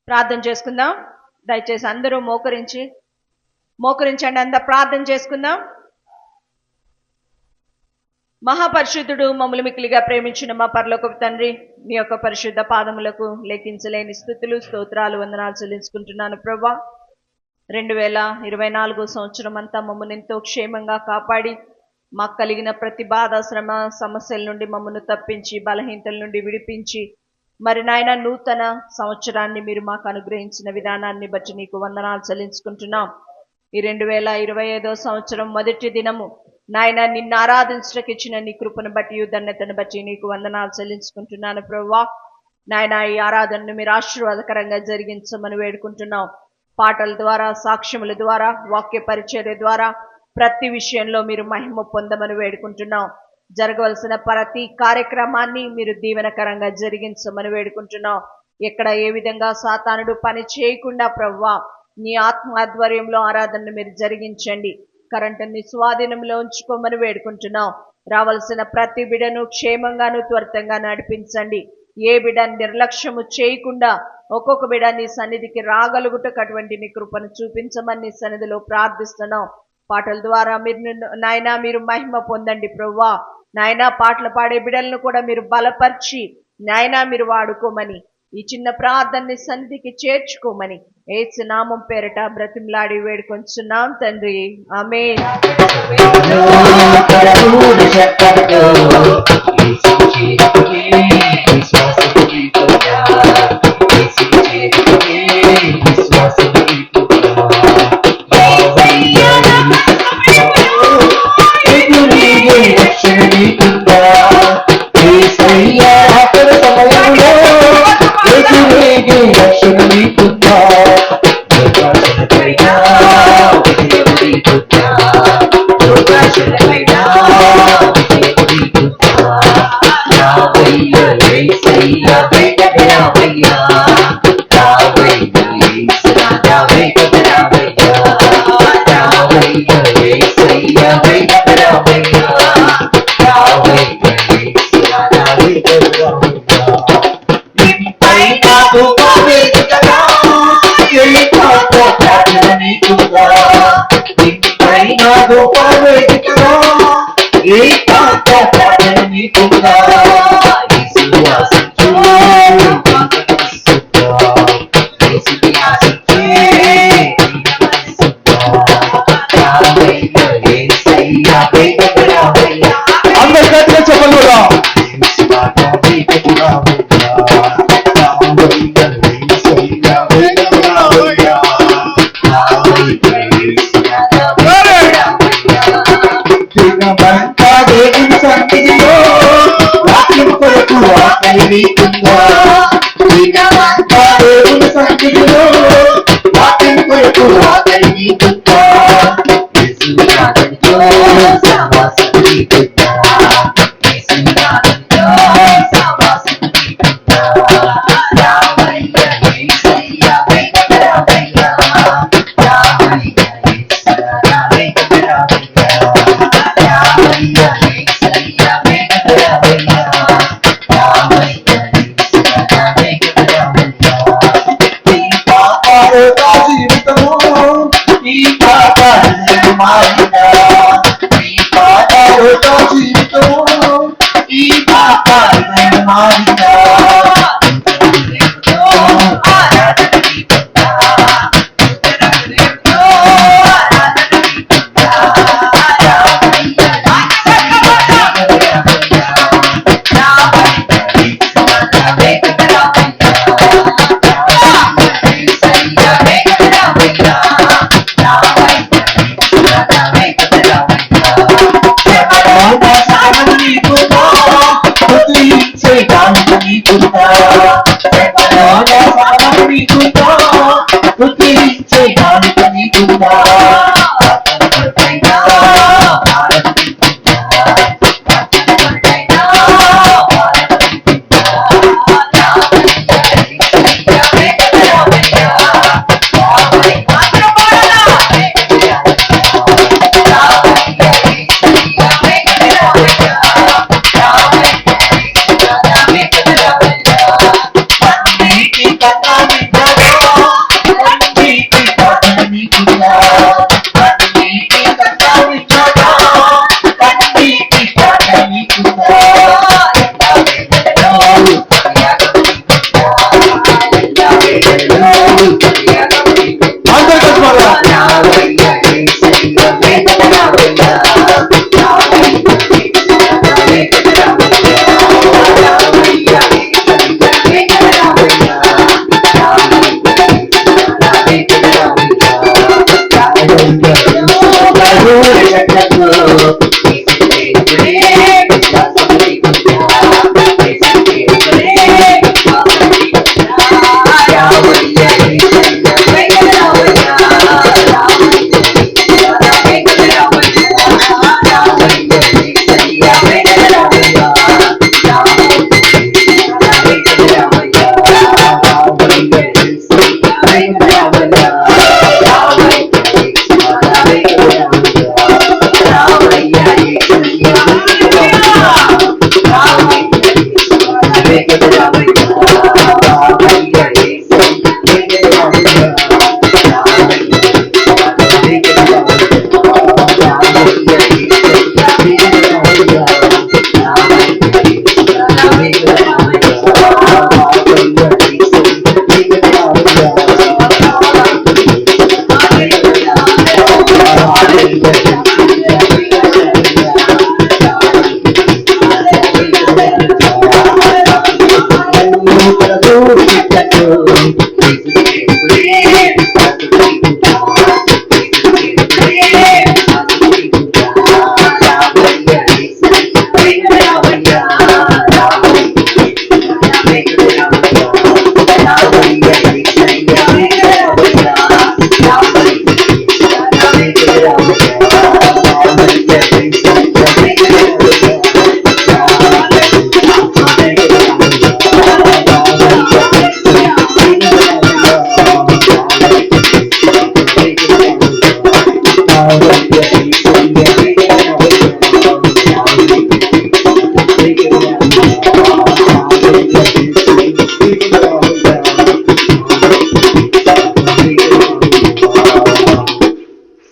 ప్రార్థన చేసుకుందాం. దయచేసి అందరూ మోకరించండి. అందరూ ప్రార్థన చేసుకుందాం. మహాపరిశుద్ధుడు, మమ్మల్ని మిక్కిలిగా ప్రేమించిన మా పరలోకపు తండ్రి, మీ యొక్క పరిశుద్ధ పాదములకు లెక్కించలేని స్థుతులు, స్తోత్రాలు, వందనాలు చెల్లించుకుంటున్నాను ప్రభా. 2024 సంవత్సరం అంతా మమ్మల్ని ఎంతో క్షేమంగా కాపాడి, మాకు కలిగిన ప్రతి బాధ, శ్రమ, సమస్యల నుండి మమ్మల్ని తప్పించి, బలహీనతల నుండి విడిపించి, మరి నాయన నూతన సంవత్సరాన్ని మీరు మాకు అనుగ్రహించిన విధానాన్ని బట్టి నీకు వందనాలు చెల్లించుకుంటున్నాం. ఈ 2025 సంవత్సరం మొదటి దినము నాయన నిన్ను ఆరాధించడానికి ఇచ్చిన నీ కృపను బట్టి, ధన్యతను బట్టి నీకు వందనాలు చెల్లించుకుంటున్నాను ప్రభువా. నాయన ఈ ఆరాధనను మీరు ఆశీర్వాదకరంగా జరిగించమని వేడుకుంటున్నాం. పాటల ద్వారా, సాక్ష్యముల ద్వారా, వాక్య పరిచర్య ద్వారా ప్రతి విషయంలో మీరు మహిమ పొందమని వేడుకుంటున్నాం. జరగవలసిన ప్రతి కార్యక్రమాన్ని మీరు దీవెనకరంగా జరిగించమని వేడుకుంటున్నాం. ఎక్కడ ఏ విధంగా సాతానుడు పని చేయకుండా ప్రభువా నీ ఆత్మ ఆధ్వర్యంలో ఆరాధనను మీరు జరిగించండి. కరెంటుని స్వాధీనంలో ఉంచుకోమని వేడుకుంటున్నాం. రావాల్సిన ప్రతి బిడను క్షేమంగాను త్వరితంగా నడిపించండి. ఏ బిడ నిర్లక్ష్యము చేయకుండా ఒక్కొక్క బిడ నీ సన్నిధికి రాగలుగుటకు అటువంటి నీ కృపను చూపించమని నీ సన్నిధిలో ప్రార్థిస్తున్నాం. పాటల ద్వారా మీరు మహిమ పొందండి ప్రభువా. నాయన పాటలు పాడే బిడలను కూడా మీరు బలపరిచి నాయన మీరు వాడుకోమని, ఈ చిన్న ప్రార్థనని సన్నిధికి చేర్చుకోమని యేసు నామం పేరట బ్రతిమలాడి వేడుకొంచున్నాం తండ్రి, ఆమేన్.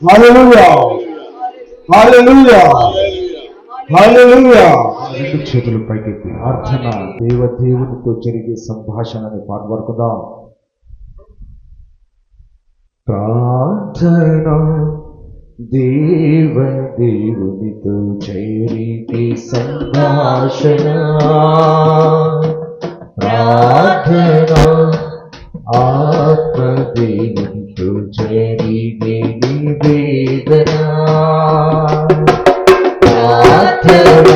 హల్లెలూయా, హల్లెలూయా, హల్లెలూయా. రెండు చేతులు పైకెత్తి ప్రార్థన, దేవునితో జరిగే సంభాషణని పాల్గొనుకుందాం. ప్రార్థన, దేవునితో జరిగే సంభాషణ. ప్రార్థన, ఆత్మదేవునితో జరిగే నివేదన. ప్రార్థన,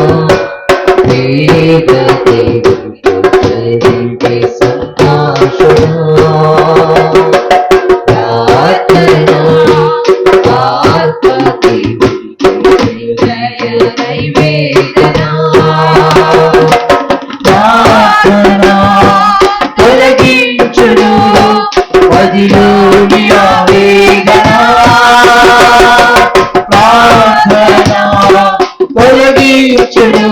దేవునితో జరిగే సంభాషణ. ప్రార్థన, ఆత్మదేవునితో జరిగే నివేదన. ప్రార్థన తొలగించును మదిలోని ఆవేదన. ప్రార్థన తొలగించును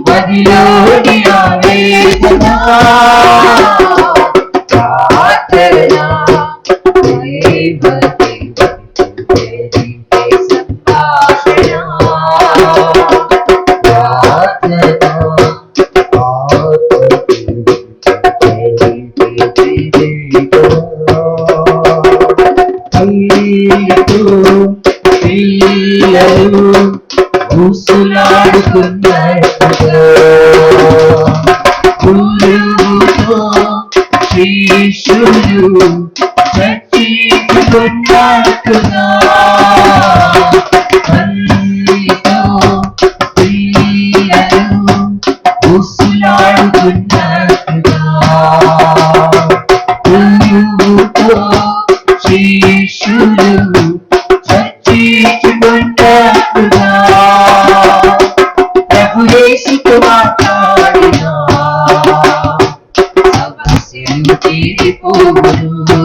మదిలోని ఆవేదన. ప్రార్థన శిష్యులు చచ్చిపోతున్నట్టుగా అన్నితో పిల్లలు ఉసులాడుతున్నట్టుగా పురుగుతో శిష్యులు చచ్చిపోతున్నట్టుగా ప్రభు యేసుతో మాట్లాడిన సమస్యలు తీరిపోవును.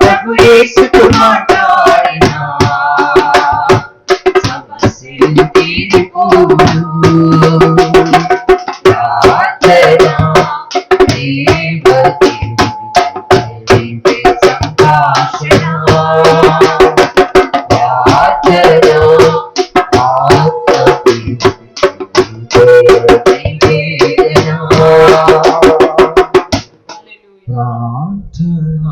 ప్రభు యేసుతో మాట్లాడిన సమస్యలు తీరిపోవును. ప్రార్థన, దేవునితో సంభాషణ. ప్రార్థన, ఆత్మదేవునితో నివేదన. ప్రార్థన,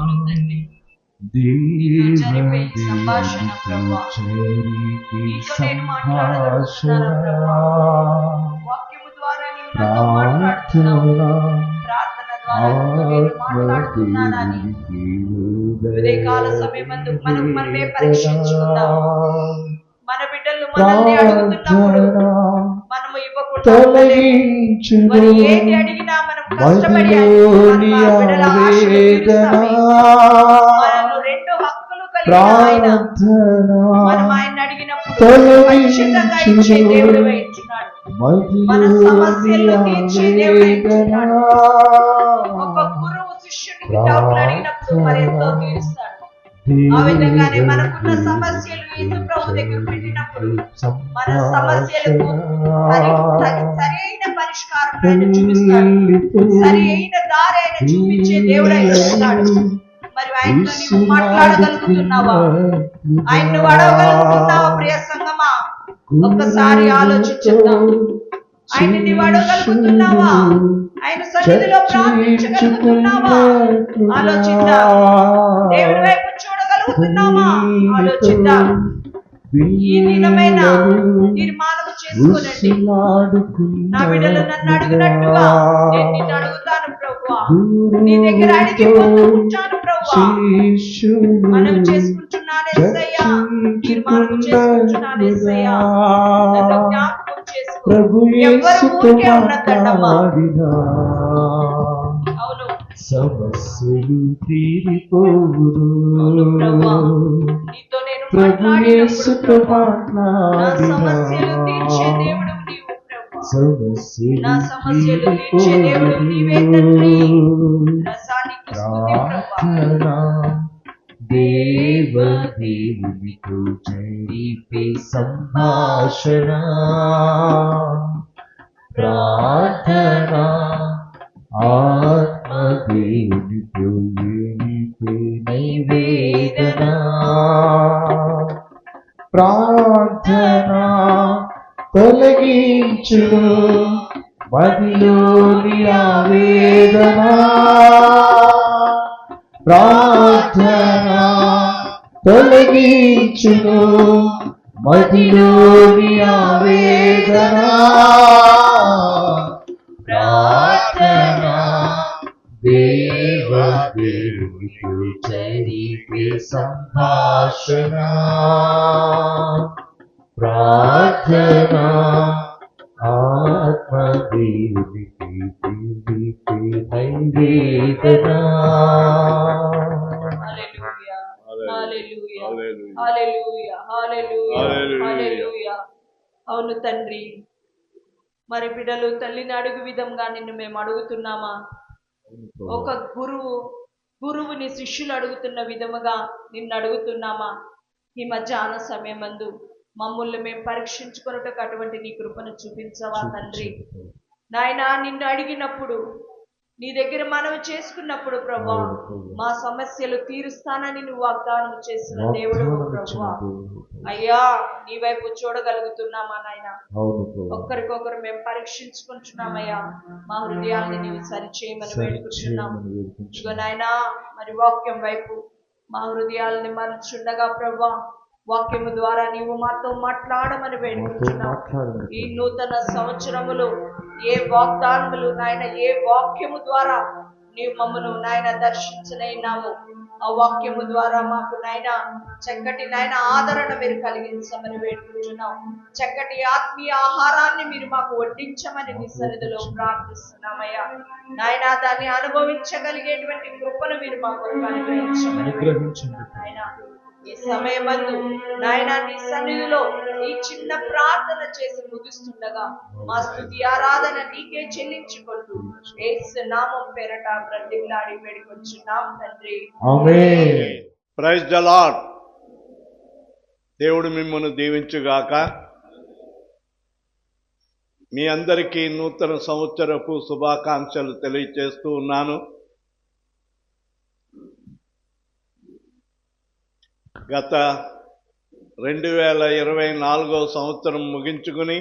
దేవునితో జరిగే సంభాషణ. ఉదయకాల సమయమందు మనమే పరీక్షించుకుందాం. మన బిడ్డలు మనల్ని అడుగుతున్నప్పుడు మనము ఇవ్వకుండా మరి ఏది అడిగినా మనం కష్టపడి మనము రెండు హక్కులు కలిగిన ఆయన, మనం ఆయన అడిగినప్పుడు ఖచ్చితంగా ఇచ్చే దేవుడు ఇచ్చున్నాడు. మన సమస్యలు తీర్చే దేవుడు ఇచ్చున్నాడు. ఒక గురువు శిష్యుడికి డౌట్లు అడిగినప్పుడు మరి ఎంతో తీరుస్తాడు. ఆ విధంగానే మనకున్న సమస్యలు యేసు ప్రభు దగ్గర పెట్టినప్పుడు మన సమస్యలకు సరైన పరిష్కారం ఆయన చూపిస్తాడు. సరి అయిన దారి ఆయన చూపించే దేవుడు ఆయన ఇస్తున్నాడు. మరి ఆయనతో నీవు మాట్లాడగలుగుతున్నావా? ఆయన్ను అడగగలుగుతున్నావా? ప్రియ సంగమా, ఒక్కసారి ఆలోచించుద్దాం. ఆయన నీవు అడగగలుగుతున్నావా? ఆయన సన్నిధిలో ప్రార్థించగలుగుతున్నావా? ఆలోచిద్దాం. దేవుడి వైపు చూడగలుగుతున్నావా? ఆలోచిద్దాం. ఈ దినమైన తీర్మానం చేసుకోనండి. నా బిడ్డలు నన్ను అడుగునట్టుగా నేను నిన్ను అడుగుతాను ప్రభువా. నీ దగ్గర అడిగి పొందుకుంటాను ప్రభువా. మనం చేసుకుంటున్నాను యేసయ్యా, తీర్మానం చేసుకుంటున్నాను యేసయ్యా. నన్ను జ్ఞాపకం చేసుకో. ఎవరు ఊరికే ఉన్నదన్నమ్మా. అవును, సమస్యలు తీరిపోవును. నీతో నేను మాట్లాడినప్పుడు నా సమస్యలు తీర్చే దేవుడు నీవు ప్రభువా. నా సమస్యలు తీర్చే దేవుడు నీవే తండ్రి. రసానికి స్తుతి ప్రభువా. దేవదేవునితో జరిగే సంభాషణ. ప్రార్థన, ఆత్మదేవునితో దేవునితో ఏమిపే నైవేదన ప్రార్థన తొలగించును మదిలోని ఆవేదన ప్రార్థన తొలగించును మదిలోని ఆవేదన ప్రార్థన దేవునితో జరిపే సంభాషణ ప్రార్థన ఆత్మదేవునికి తెలిపే నైవేదన. హల్లెలూయా హల్లెలూయా హల్లెలూయా హల్లెలూయా హల్లెలూయా. అవును తండ్రి, మరి బిడ్డలు తల్లిని అడుగు విధంగా నిన్ను మేము అడుగుతున్నామా? ఒక గురువుని శిష్యులు అడుగుతున్న విధముగా నిన్ను అడుగుతున్నామా? ఈ మధ్యాహ్న సమయమందు మమ్మల్ని మేము పరీక్షించుకొనుటకు అటువంటి నీ కృపను చూపించవా తండ్రి? నాయనా, నిన్ను అడిగినప్పుడు, నీ దగ్గర మనవి చేసుకున్నప్పుడు ప్రభా, మా సమస్యలు తీరుస్తానని నువ్వు వాగ్దానం చేసిన దేవుడు ప్రభా. అయ్యా, నీ వైపు చూడగలుగుతున్నామా నాయన? ఒక్కరికొకరు మేము పరీక్షించుకుంటున్నామయ్యా. మా హృదయాల్ని నీవు సరిచేయమని వేడుకుంటున్నాము. ఇదిగో నాయనా, మరి వాక్యం వైపు మా హృదయాల్ని మరచుండగా ప్రభా, వాక్యము ద్వారా నీవు మాతో మాట్లాడమని వేడుకుంటున్నావు. ఈ నూతన సంవత్సరములో ఏ వాగ్దానములు నాయన, ఏ వాక్యము ద్వారా నీవు మమ్మను నాయన దర్శించనైనాము, ఆ వాక్యము ద్వారా మాకు నాయన చక్కటి నాయన ఆదరణ మీరు కలిగించమని వేడుకుంటున్నాం. చక్కటి ఆత్మీయ ఆహారాన్ని మీరు మాకు వడ్డించమని నీ సన్నిధిలో ప్రార్థిస్తున్నామయ్యా. నాయన, దాన్ని అనుభవించగలిగేటువంటి కృపను మీరు మాకు అనుగ్రహించమని నాయన. ఈ సమయమందు నాయన నీ సన్నిధిలో ఈ చిన్న ప్రార్థన చేసి ముగిస్తుండగా మా స్తుతి ఆరాధన నీకే చెల్లించుకుంటూ యేసు నామం పేరట బ్రతిమలాడి వేడుకొచ్చున్నాం తండ్రి. ఆమేన్. Praise the Lord. దేవుడు మిమ్మల్ని దీవించుగాక. మీ అందరికీ నూతన సంవత్సరపు శుభాకాంక్షలు తెలియజేస్తూ ఉన్నాను. గత 2024 సంవత్సరం ముగించుకుని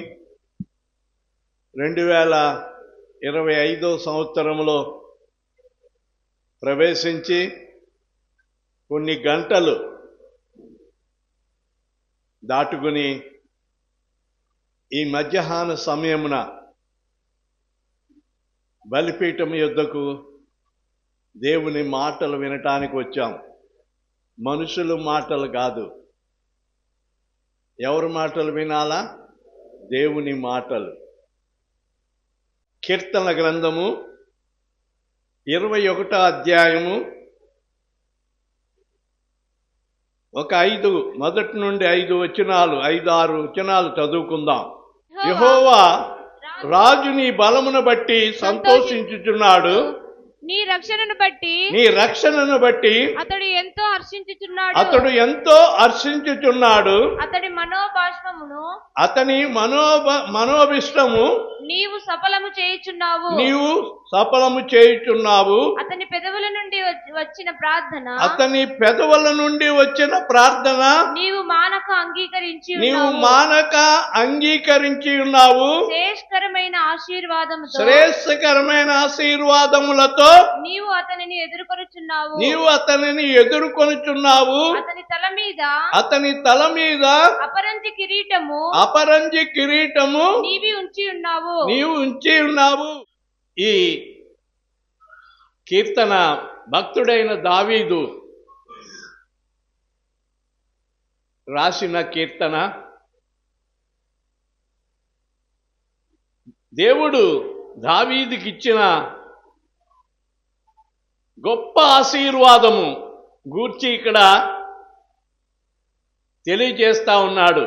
2025 సంవత్సరంలో ప్రవేశించి కొన్ని గంటలు దాటుకుని ఈ మధ్యాహ్న సమయమున బలిపీఠం యొద్దకు దేవుని మాటలు వినటానికి వచ్చాం. మనుషుల మాటలు కాదు. ఎవరి మాటలు వినాలా? దేవుని మాటలు. కీర్తన గ్రంథము 21వ అధ్యాయము ఒక 5 మొదటి నుండి 5 వచనాలు 5-6 వచనాలు చదువుకుందాం. యెహోవా రాజు నీ బలమును బట్టి సంతోషించుచున్నాడు, నీ రక్షణను బట్టి అతడు ఎంతో హర్షించుచున్నాడు. అతని మనోభిష్టము నీవు సఫలము చేయుచున్నావు. అతని పెదవుల నుండి వచ్చిన ప్రార్థన నీవు మానక అంగీకరించి ఉన్నావు. శ్రేష్టకరమైన ఆశీర్వాదములతో నీవు అతనిని ఎదుర్కొనుచున్నావు. అతని తల మీద అపరంజి కిరీటము నీవు ఉంచి ఉన్నావు. ఈ కీర్తన భక్తుడైన దావీదు రాసిన కీర్తన. దేవుడు దావీదుకి ఇచ్చిన గొప్ప ఆశీర్వాదము గూర్చి ఇక్కడ తెలియజేస్తా ఉన్నాడు.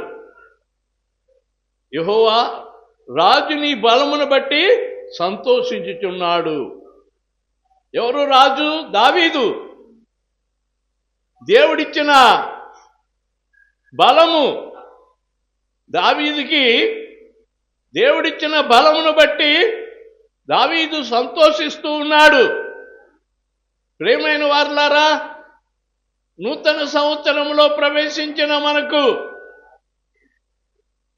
యెహోవా రాజు నీ బలమును బట్టి సంతోషించుచున్నాడు. ఎవరు రాజు? దావీదు. దేవుడిచ్చిన బలము, దావీదుకి దేవుడిచ్చిన బలమును బట్టి దావీదు సంతోషిస్తూ ఉన్నాడు. ప్రియమైన వారలారా, నూతన సంవత్సరంలో ప్రవేశించిన మనకు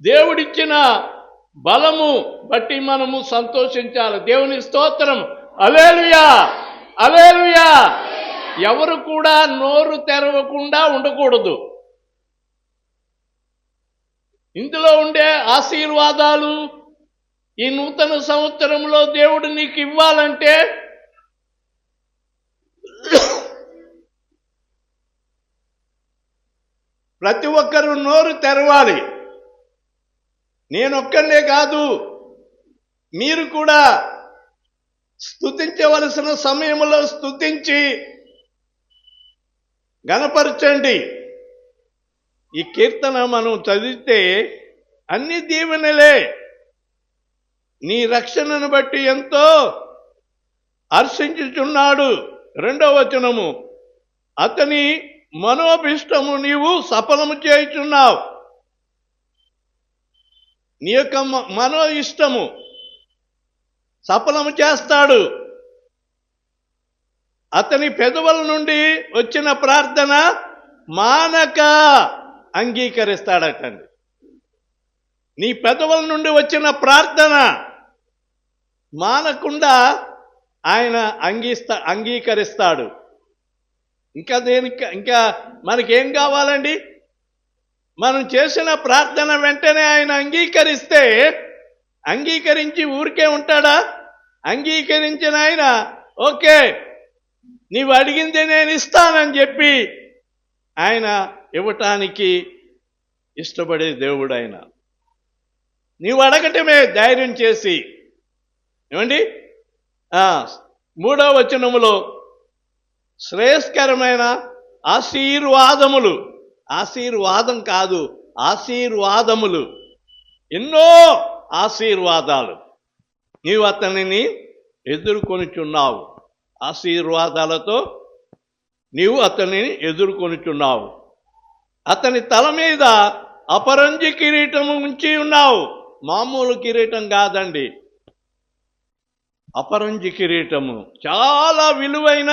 దేవుడిచ్చిన బలము బట్టి మనము సంతోషించాలి. దేవుని స్తోత్రం. హల్లెలూయా, హల్లెలూయా. ఎవరు కూడా నోరు తెరవకుండా ఉండకూడదు. ఇందులో ఉండే ఆశీర్వాదాలు ఈ నూతన సంవత్సరంలో దేవుడు నీకు ఇవ్వాలంటే ప్రతి ఒక్కరూ నోరు తెరవాలి. నేనొక్కనే కాదు, మీరు కూడా స్తుతించవలసిన సమయంలో స్తుతించి గణపరచండి. ఈ కీర్తన మనం చదివితే అన్ని దీవెనలే. నీ రక్షణను బట్టి ఎంతో హర్షించుచున్నాడు. 2వ వచనము, అతని మనోభిష్టము నీవు సఫలము చేయుచున్నావు. నీ యొక్క మనో ఇష్టము సఫలము చేస్తాడు. అతని పెదవుల నుండి వచ్చిన ప్రార్థన మానక అంగీకరిస్తాడటండి. నీ పెదవుల నుండి వచ్చిన ప్రార్థన మానకుండా ఆయన అంగీకరిస్తాడు. ఇంకా మనకేం కావాలండి? మనం చేసిన ప్రార్థన వెంటనే ఆయన అంగీకరించి ఊరికే ఉంటాడా? అంగీకరించిన ఆయన ఓకే నీవు అడిగింది నేను ఇస్తానని చెప్పి ఆయన ఇవ్వటానికి ఇష్టపడే దేవుడు ఆయన. నీవు అడగటమే ధైర్యం చేసి. ఏమండి? 3వ వచనములో శ్రేయస్కరమైన ఆశీర్వాదములు, ఆశీర్వాదం కాదు, ఆశీర్వాదములు, ఎన్నో ఆశీర్వాదాలు నీవు అతనిని ఎదుర్కొనిచున్నావు. ఆశీర్వాదాలతో నీవు అతనిని ఎదుర్కొనిచున్నావు. అతని తల మీద అపరంజి కిరీటము ఉంచి ఉన్నావు. మామూలు కిరీటం కాదండి, అపరంజి కిరీటము. చాలా విలువైన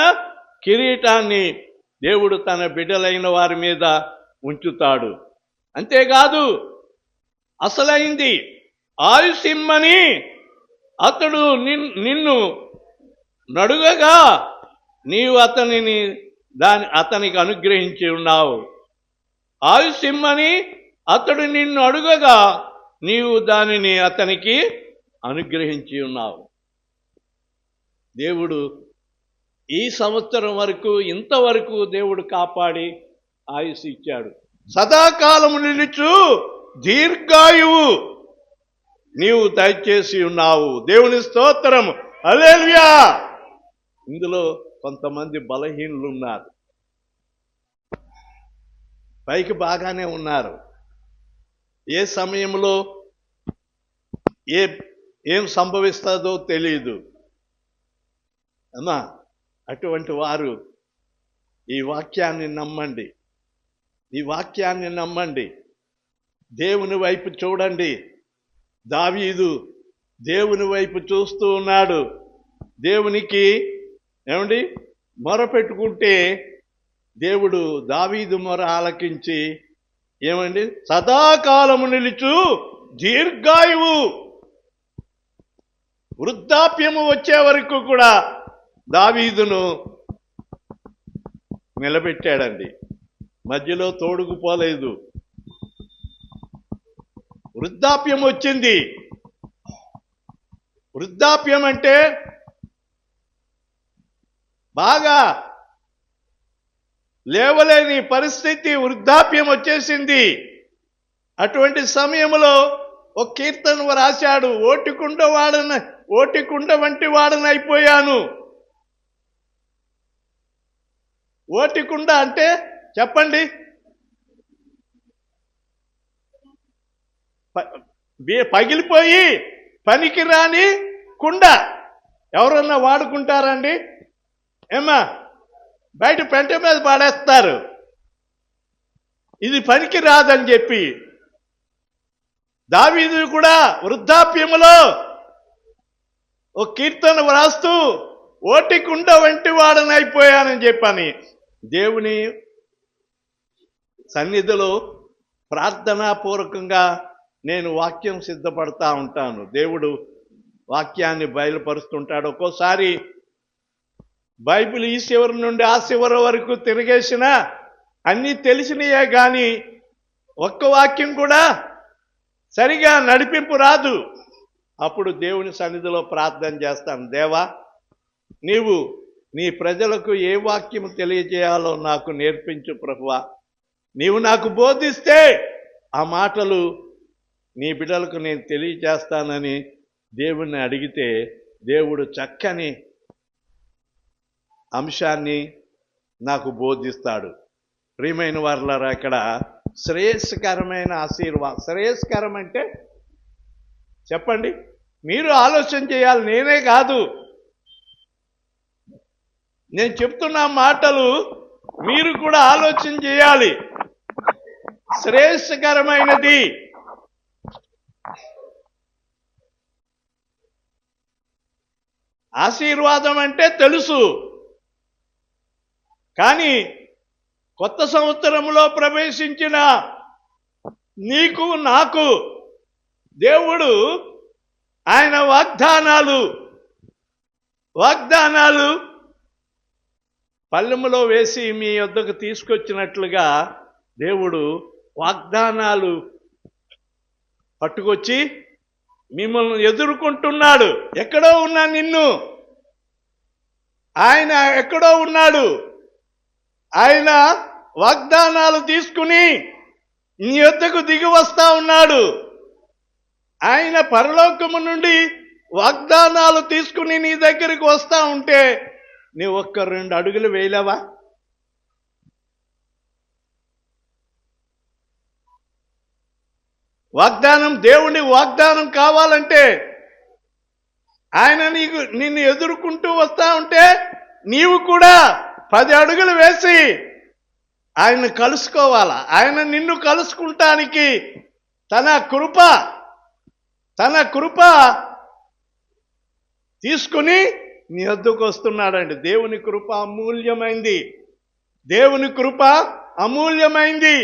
కిరీటాన్ని దేవుడు తన బిడ్డలైన వారి మీద ఉంచుతాడు. అంతేకాదు, అసలైంది ఆయుసిమ్మని అతడు నిన్ను నడుగగా నీవు అతనికి అనుగ్రహించి ఉన్నావు. ఆయుసిమ్మని అతడు నిన్ను అడుగగా నీవు దానిని అతనికి అనుగ్రహించి ఉన్నావు. దేవుడు ఈ సంవత్సరం వరకు ఇంతవరకు దేవుడు కాపాడి ఆయుసు ఇచ్చాడు. సదాకాలము నిలుచు దీర్ఘాయువు నీవు దయచేసి ఉన్నావు. దేవుని స్తోత్రం. హల్లెలూయా. ఇందులో కొంతమంది బలహీనులు ఉన్నారు, పైకి బాగానే ఉన్నారు. ఏ సమయంలో ఏం సంభవిస్తుందో తెలియదు అమ్మా. అటువంటి వారు ఈ వాక్యాన్ని నమ్మండి, ఈ వాక్యాన్ని నమ్మండి. దేవుని వైపు చూడండి. దావీదు దేవుని వైపు చూస్తూ ఉన్నాడు. దేవునికి ఏమండి మొరపెట్టుకుంటే దేవుడు దావీదు మొర ఆలకించి ఏమండి సదాకాలము నిలుచు దీర్ఘాయువు, వృద్ధాప్యము వచ్చే వరకు కూడా దావీదును నిలబెట్టాడండి. మధ్యలో తోడుకుపోలేదు. వృద్ధాప్యం వచ్చింది. వృద్ధాప్యం అంటే బాగా లేవలేని పరిస్థితి, వృద్ధాప్యం వచ్చేసింది. అటువంటి సమయంలో ఒక కీర్తన రాశాడు, ఓటికుండ వంటి వాడనైపోయాను. ఓటికుండ అంటే చెప్పండి, పగిలిపోయి పనికిరాని కుండ. ఎవరన్నా వాడుకుంటారండి? ఏమా బయట పెంట మీద పాడేస్తారు. ఇది పనికి రాదని చెప్పి దావీదు కూడా వృద్ధాప్యములో ఒక కీర్తన వ్రాస్తూ ఓటి కుండ వంటి వాడనైపోయానని చెప్పని దేవుని సన్నిధిలో ప్రార్థనాపూర్వకంగా నేను వాక్యం సిద్ధపడతా ఉంటాను. దేవుడు వాక్యాన్ని బయలుపరుస్తుంటాడు. ఒక్కోసారి బైబిల్ ఈ చివరి నుండి ఆ చివరి వరకు తిరిగేసినా అన్నీ తెలిసినయే కానీ ఒక్క వాక్యం కూడా సరిగా నడిపింపు రాదు. అప్పుడు దేవుని సన్నిధిలో ప్రార్థన చేస్తాను. దేవా, నీవు నీ ప్రజలకు ఏ వాక్యం తెలియజేయాలో నాకు నేర్పించు ప్రభువా. నీవు నాకు బోధిస్తే ఆ మాటలు నీ బిడ్డలకు నేను తెలియజేస్తానని దేవుణ్ణి అడిగితే దేవుడు చక్కని అంశాన్ని నాకు బోధిస్తాడు. ప్రియమైన వారలారా, ఇక్కడ శ్రేయస్కరమైన ఆశీర్వాదం. శ్రేయస్కరం అంటే చెప్పండి, మీరు ఆలోచన చేయాలి, నేనే కాదు. నేను చెప్తున్న మాటలు మీరు కూడా ఆలోచన చేయాలి. శ్రేయస్కరమైనది ఆశీర్వాదం అంటే తెలుసు, కానీ కొత్త సంవత్సరంలో ప్రవేశించిన నీకు నాకు దేవుడు ఆయన వాగ్దానాలు పళ్ళెములో వేసి మీ వద్దకు తీసుకొచ్చినట్లుగా దేవుడు వాగ్దానాలు పట్టుకొచ్చి మిమ్మల్ని ఎదుర్కొంటున్నాడు. ఎక్కడో ఉన్నా నిన్ను ఆయన ఎక్కడో ఉన్నాడు. ఆయన వాగ్దానాలు తీసుకుని నీ వద్దకు దిగి వస్తా ఉన్నాడు. ఆయన పరలోకము నుండి వాగ్దానాలు తీసుకుని నీ దగ్గరికి వస్తా ఉంటే నీవు 1-2 అడుగులు వేయలేవా? వాగ్దానం, దేవుని వాగ్దానం కావాలంటే ఆయన నిన్ను ఎదుర్కొంటూ వస్తా ఉంటే నీవు కూడా 10 అడుగులు వేసి ఆయన కలుసుకోవాలా. ఆయన నిన్ను కలుసుకుంటానికి తన కృప తీసుకుని నీ వద్దకు వస్తున్నాడండి. దేవుని కృప అమూల్యమైంది. దేవుని కృప అమూల్యమైంది.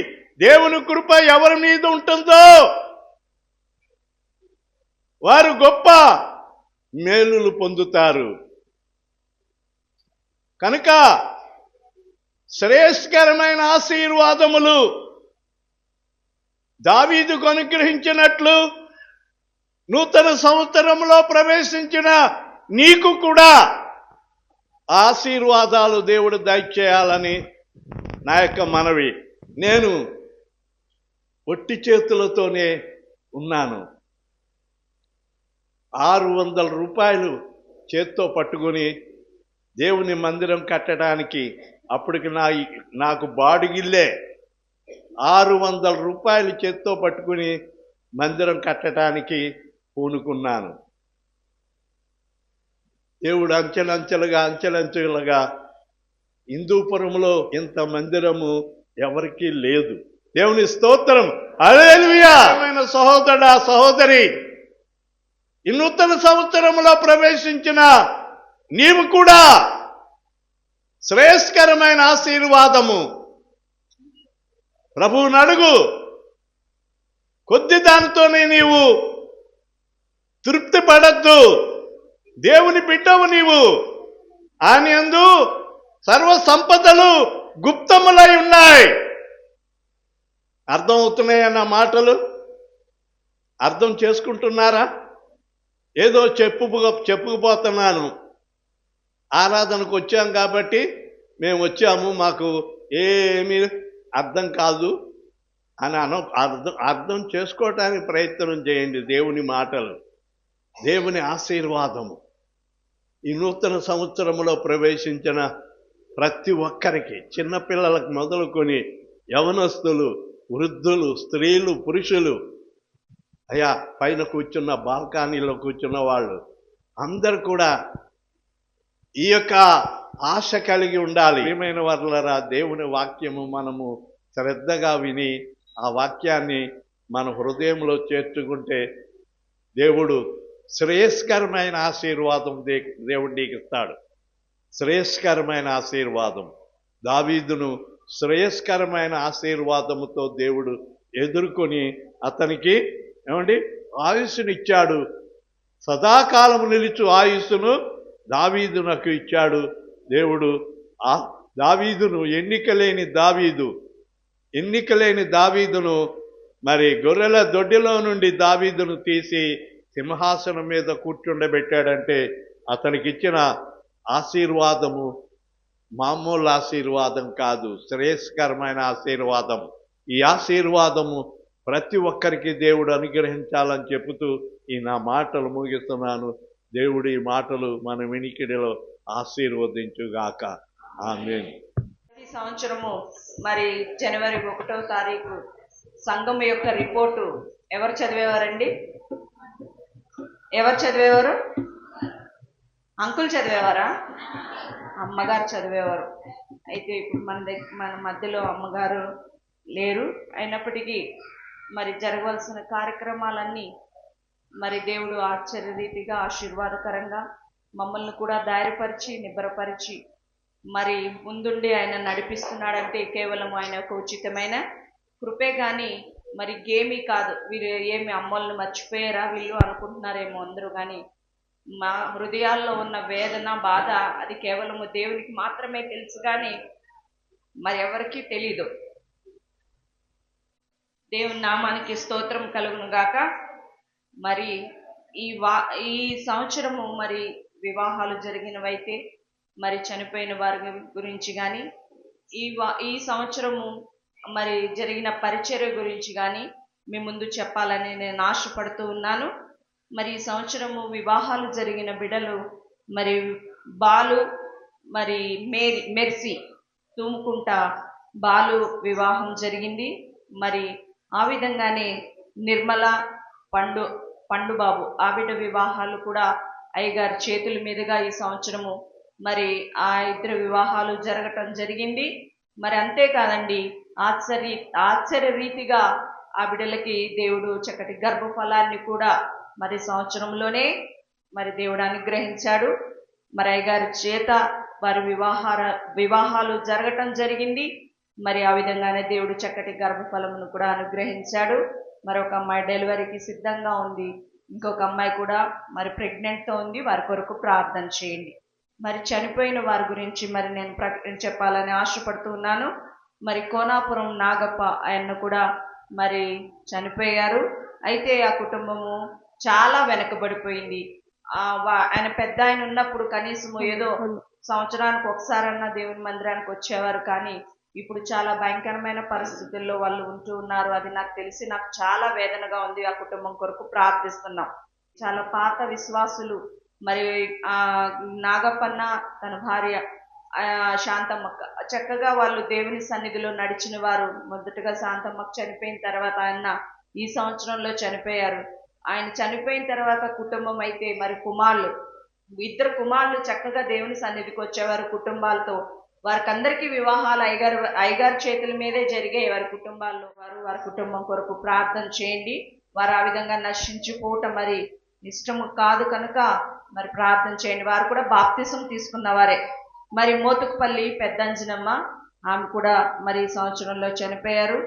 దేవుని కృప ఎవరి మీద ఉంటుందో వారు గొప్ప మేలులు పొందుతారు. కనుక శ్రేయస్కరమైన ఆశీర్వాదములు దావీదుకు అనుగ్రహించినట్లు నూతన సంవత్సరంలో ప్రవేశించిన నీకు కూడా ఆశీర్వాదాలు దేవుడు దయచేయాలని నా యొక్క మనవి. నేను ఒట్టి చేతులతోనే ఉన్నాను. 600 రూపాయలు చేత్తో పట్టుకొని దేవుని మందిరం కట్టడానికి అప్పటికి నాకు బాడుగిల్లే 600 రూపాయలు చేత్తో పట్టుకుని మందిరం కట్టడానికి పూనుకున్నాను. దేవుడు అంచెలంచెలుగా హిందూపురంలో ఇంత మందిరము ఎవరికీ లేదు. దేవుని స్తోత్రం. హల్లెలూయా. సహోదరుడా, సహోదరి, ఈ నూతన సంవత్సరంలో ప్రవేశించిన నీవు కూడా శ్రేయస్కరమైన ఆశీర్వాదము ప్రభువుని అడుగు. కొద్ది దానితోనే నీవు తృప్తి పడద్దు. దేవుని బిడ్డవు నీవు. ఆయన యందు సర్వ సంపదలు గుప్తములై ఉన్నాయి. అర్థం అవుతున్నాయన్న మాటలు అర్థం చేసుకుంటున్నారా? ఏదో చెప్పుకుపోతున్నాను. ఆరాధనకు వచ్చాం కాబట్టి మేము వచ్చాము, మాకు ఏమీ అర్థం కాదు అని అర్థం చేసుకోవటానికి ప్రయత్నం చేయండి. దేవుని మాటలు, దేవుని ఆశీర్వాదము ఈ నూతన సంవత్సరంలో ప్రవేశించిన ప్రతి ఒక్కరికి, చిన్నపిల్లలకు మొదలుకొని యవనస్తులు, వృద్ధులు, స్త్రీలు, పురుషులు, అయ్యా పైన కూర్చున్న బాల్కనీలో కూర్చున్న వాళ్ళు అందరు కూడా ఈ యొక్క ఆశ కలిగి ఉండాలి. ప్రియమైన వారలారా, దేవుని వాక్యము మనము శ్రద్ధగా విని ఆ వాక్యాన్ని మన హృదయంలో చేర్చుకుంటే దేవుడు శ్రేయస్కరమైన ఆశీర్వాదం దేవుడు నీకు ఇస్తాడు. శ్రేయస్కరమైన ఆశీర్వాదం. దావీదును శ్రేయస్కరమైన ఆశీర్వాదముతో దేవుడు ఎదుర్కొని అతనికి ఏమండి ఆయుస్సునిచ్చాడు. సదాకాలము నిలుచు ఆయుస్సును దావీదునకు ఇచ్చాడు దేవుడు. ఆ దావీదును ఎన్నికలేని దావీదును మరి గొర్రెల దొడ్డిలో నుండి దావీదును తీసి సింహాసనం మీద కూర్చుండబెట్టాడంటే అతనికి ఇచ్చిన ఆశీర్వాదము మామూలు ఆశీర్వాదం కాదు, శ్రేయస్కరమైన ఆశీర్వాదం. ఈ ఆశీర్వాదము ప్రతి ఒక్కరికి దేవుడు అనుగ్రహించాలని చెబుతూ ఈ నా మాటలు ముగిస్తున్నాను. దేవుడు ఈ మాటలు మన వినికిడిలో ఆశీర్వదించుగాక. ఆమేన్. ప్రతి సంవత్సరము మరి జనవరి 1వ తారీఖు సంఘం యొక్క రిపోర్టు ఎవరు చదివేవారండి? ఎవరు చదివేవారు? అంకుల్ చదివేవారా? అమ్మగారు చదివేవారు. అయితే ఇప్పుడు మన మధ్యలో అమ్మగారు లేరు. అయినప్పటికీ మరి జరగవలసిన కార్యక్రమాలన్నీ మరి దేవుడు ఆశ్చర్యరీతిగా ఆశీర్వాదకరంగా మమ్మల్ని కూడా ధైర్యపరిచి నిబ్బరపరిచి మరి ముందుండి ఆయన నడిపిస్తున్నాడంటే కేవలం ఆయన యొక్క ఉచితమైన కృపే. కానీ మరి గేమీ కాదు. వీరు ఏమి అమ్మల్ని మర్చిపోయారా వీళ్ళు అనుకుంటున్నారేమో అందరూ. కానీ మా హృదయాల్లో ఉన్న వేదన బాధ అది కేవలము దేవునికి మాత్రమే తెలుసు, కానీ మరి ఎవరికీ తెలీదు. దేవుని నామానికి స్తోత్రం కలుగును గాక. మరి ఈ సంవత్సరము మరి వివాహాలు జరిగినవైతే మరి చనిపోయిన వారి గురించి కానీ ఈ సంవత్సరము మరి జరిగిన పరిచర్య గురించి కానీ మీ ముందు చెప్పాలని నేను ఆశపడుతూ ఉన్నాను. మరి ఈ సంవత్సరము వివాహాలు జరిగిన బిడ్డలు మరి బాలు మరి మెర్సీ తూముకుంట బాలు వివాహం జరిగింది. మరి ఆ విధంగానే నిర్మల పండుబాబు ఆవిడ వివాహాలు కూడా అయ్యగారి చేతుల మీదుగా ఈ సంవత్సరము మరి ఆ ఇద్దరు వివాహాలు జరగటం జరిగింది. మరి అంతేకాదండి, ఆశ్చర్య రీతిగా ఆ బిడ్డలకి దేవుడు చక్కటి గర్భఫలాన్ని కూడా మరి సంవత్సరంలోనే మరి దేవుడు అనుగ్రహించాడు. మరి అయ్యగారి చేత వారి వివాహాలు జరగటం జరిగింది. మరి ఆ విధంగానే దేవుడు చక్కటి గర్భఫలమును కూడా అనుగ్రహించాడు. మరొక అమ్మాయి డెలివరీకి సిద్ధంగా ఉంది. ఇంకొక అమ్మాయి కూడా మరి ప్రెగ్నెంట్తో ఉంది. వారి కొరకు ప్రార్థన చేయండి. మరి చనిపోయిన వారి గురించి మరి నేను చెప్పాలని ఆశపడుతూ ఉన్నాను. మరి కోనాపురం నాగప్ప ఆయన కూడా మరి చనిపోయారు. అయితే ఆ కుటుంబము చాలా వెనకబడిపోయింది. ఆయన పెద్ద ఆయన ఉన్నప్పుడు కనీసం ఏదో సంవత్సరానికి ఒకసారన్నా దేవుని మందిరానికి వచ్చేవారు. కానీ ఇప్పుడు చాలా భయంకరమైన పరిస్థితుల్లో వాళ్ళు ఉంటూ ఉన్నారు. అది నాకు తెలిసి నాకు చాలా వేదనగా ఉంది. ఆ కుటుంబం కొరకు ప్రార్థిస్తున్నాం. చాలా పాత విశ్వాసులు. మరి ఆ నాగప్పన్న తన భార్య శాంతమ్మక్క చక్కగా వాళ్ళు దేవుని సన్నిధిలో నడిచిన వారు. మొదటగా శాంతమ్మక్క చనిపోయిన తర్వాత ఆయన ఈ సంవత్సరంలో చనిపోయారు. ఆయన చనిపోయిన తర్వాత కుటుంబం అయితే మరి ఇద్దరు కుమారులు చక్కగా దేవుని సన్నిధికి వచ్చేవారు కుటుంబాలతో. వారికి అందరికీ వివాహాలు అయ్యగారి చేతుల మీదే జరిగాయి. వారి కుటుంబాల్లో వారి కుటుంబం కొరకు ప్రార్థన చేయండి. వారు ఆ విధంగా నశించిపోవటం మరి ఇష్టము కాదు కనుక మరి ప్రార్థన చేయండి. వారు కూడా బాప్తిసం తీసుకున్నవారే. మరి మోతుకుపల్లి పెద్దంజనమ్మ ఆమె కూడా మరి ఈ సంవత్సరంలో చనిపోయారు.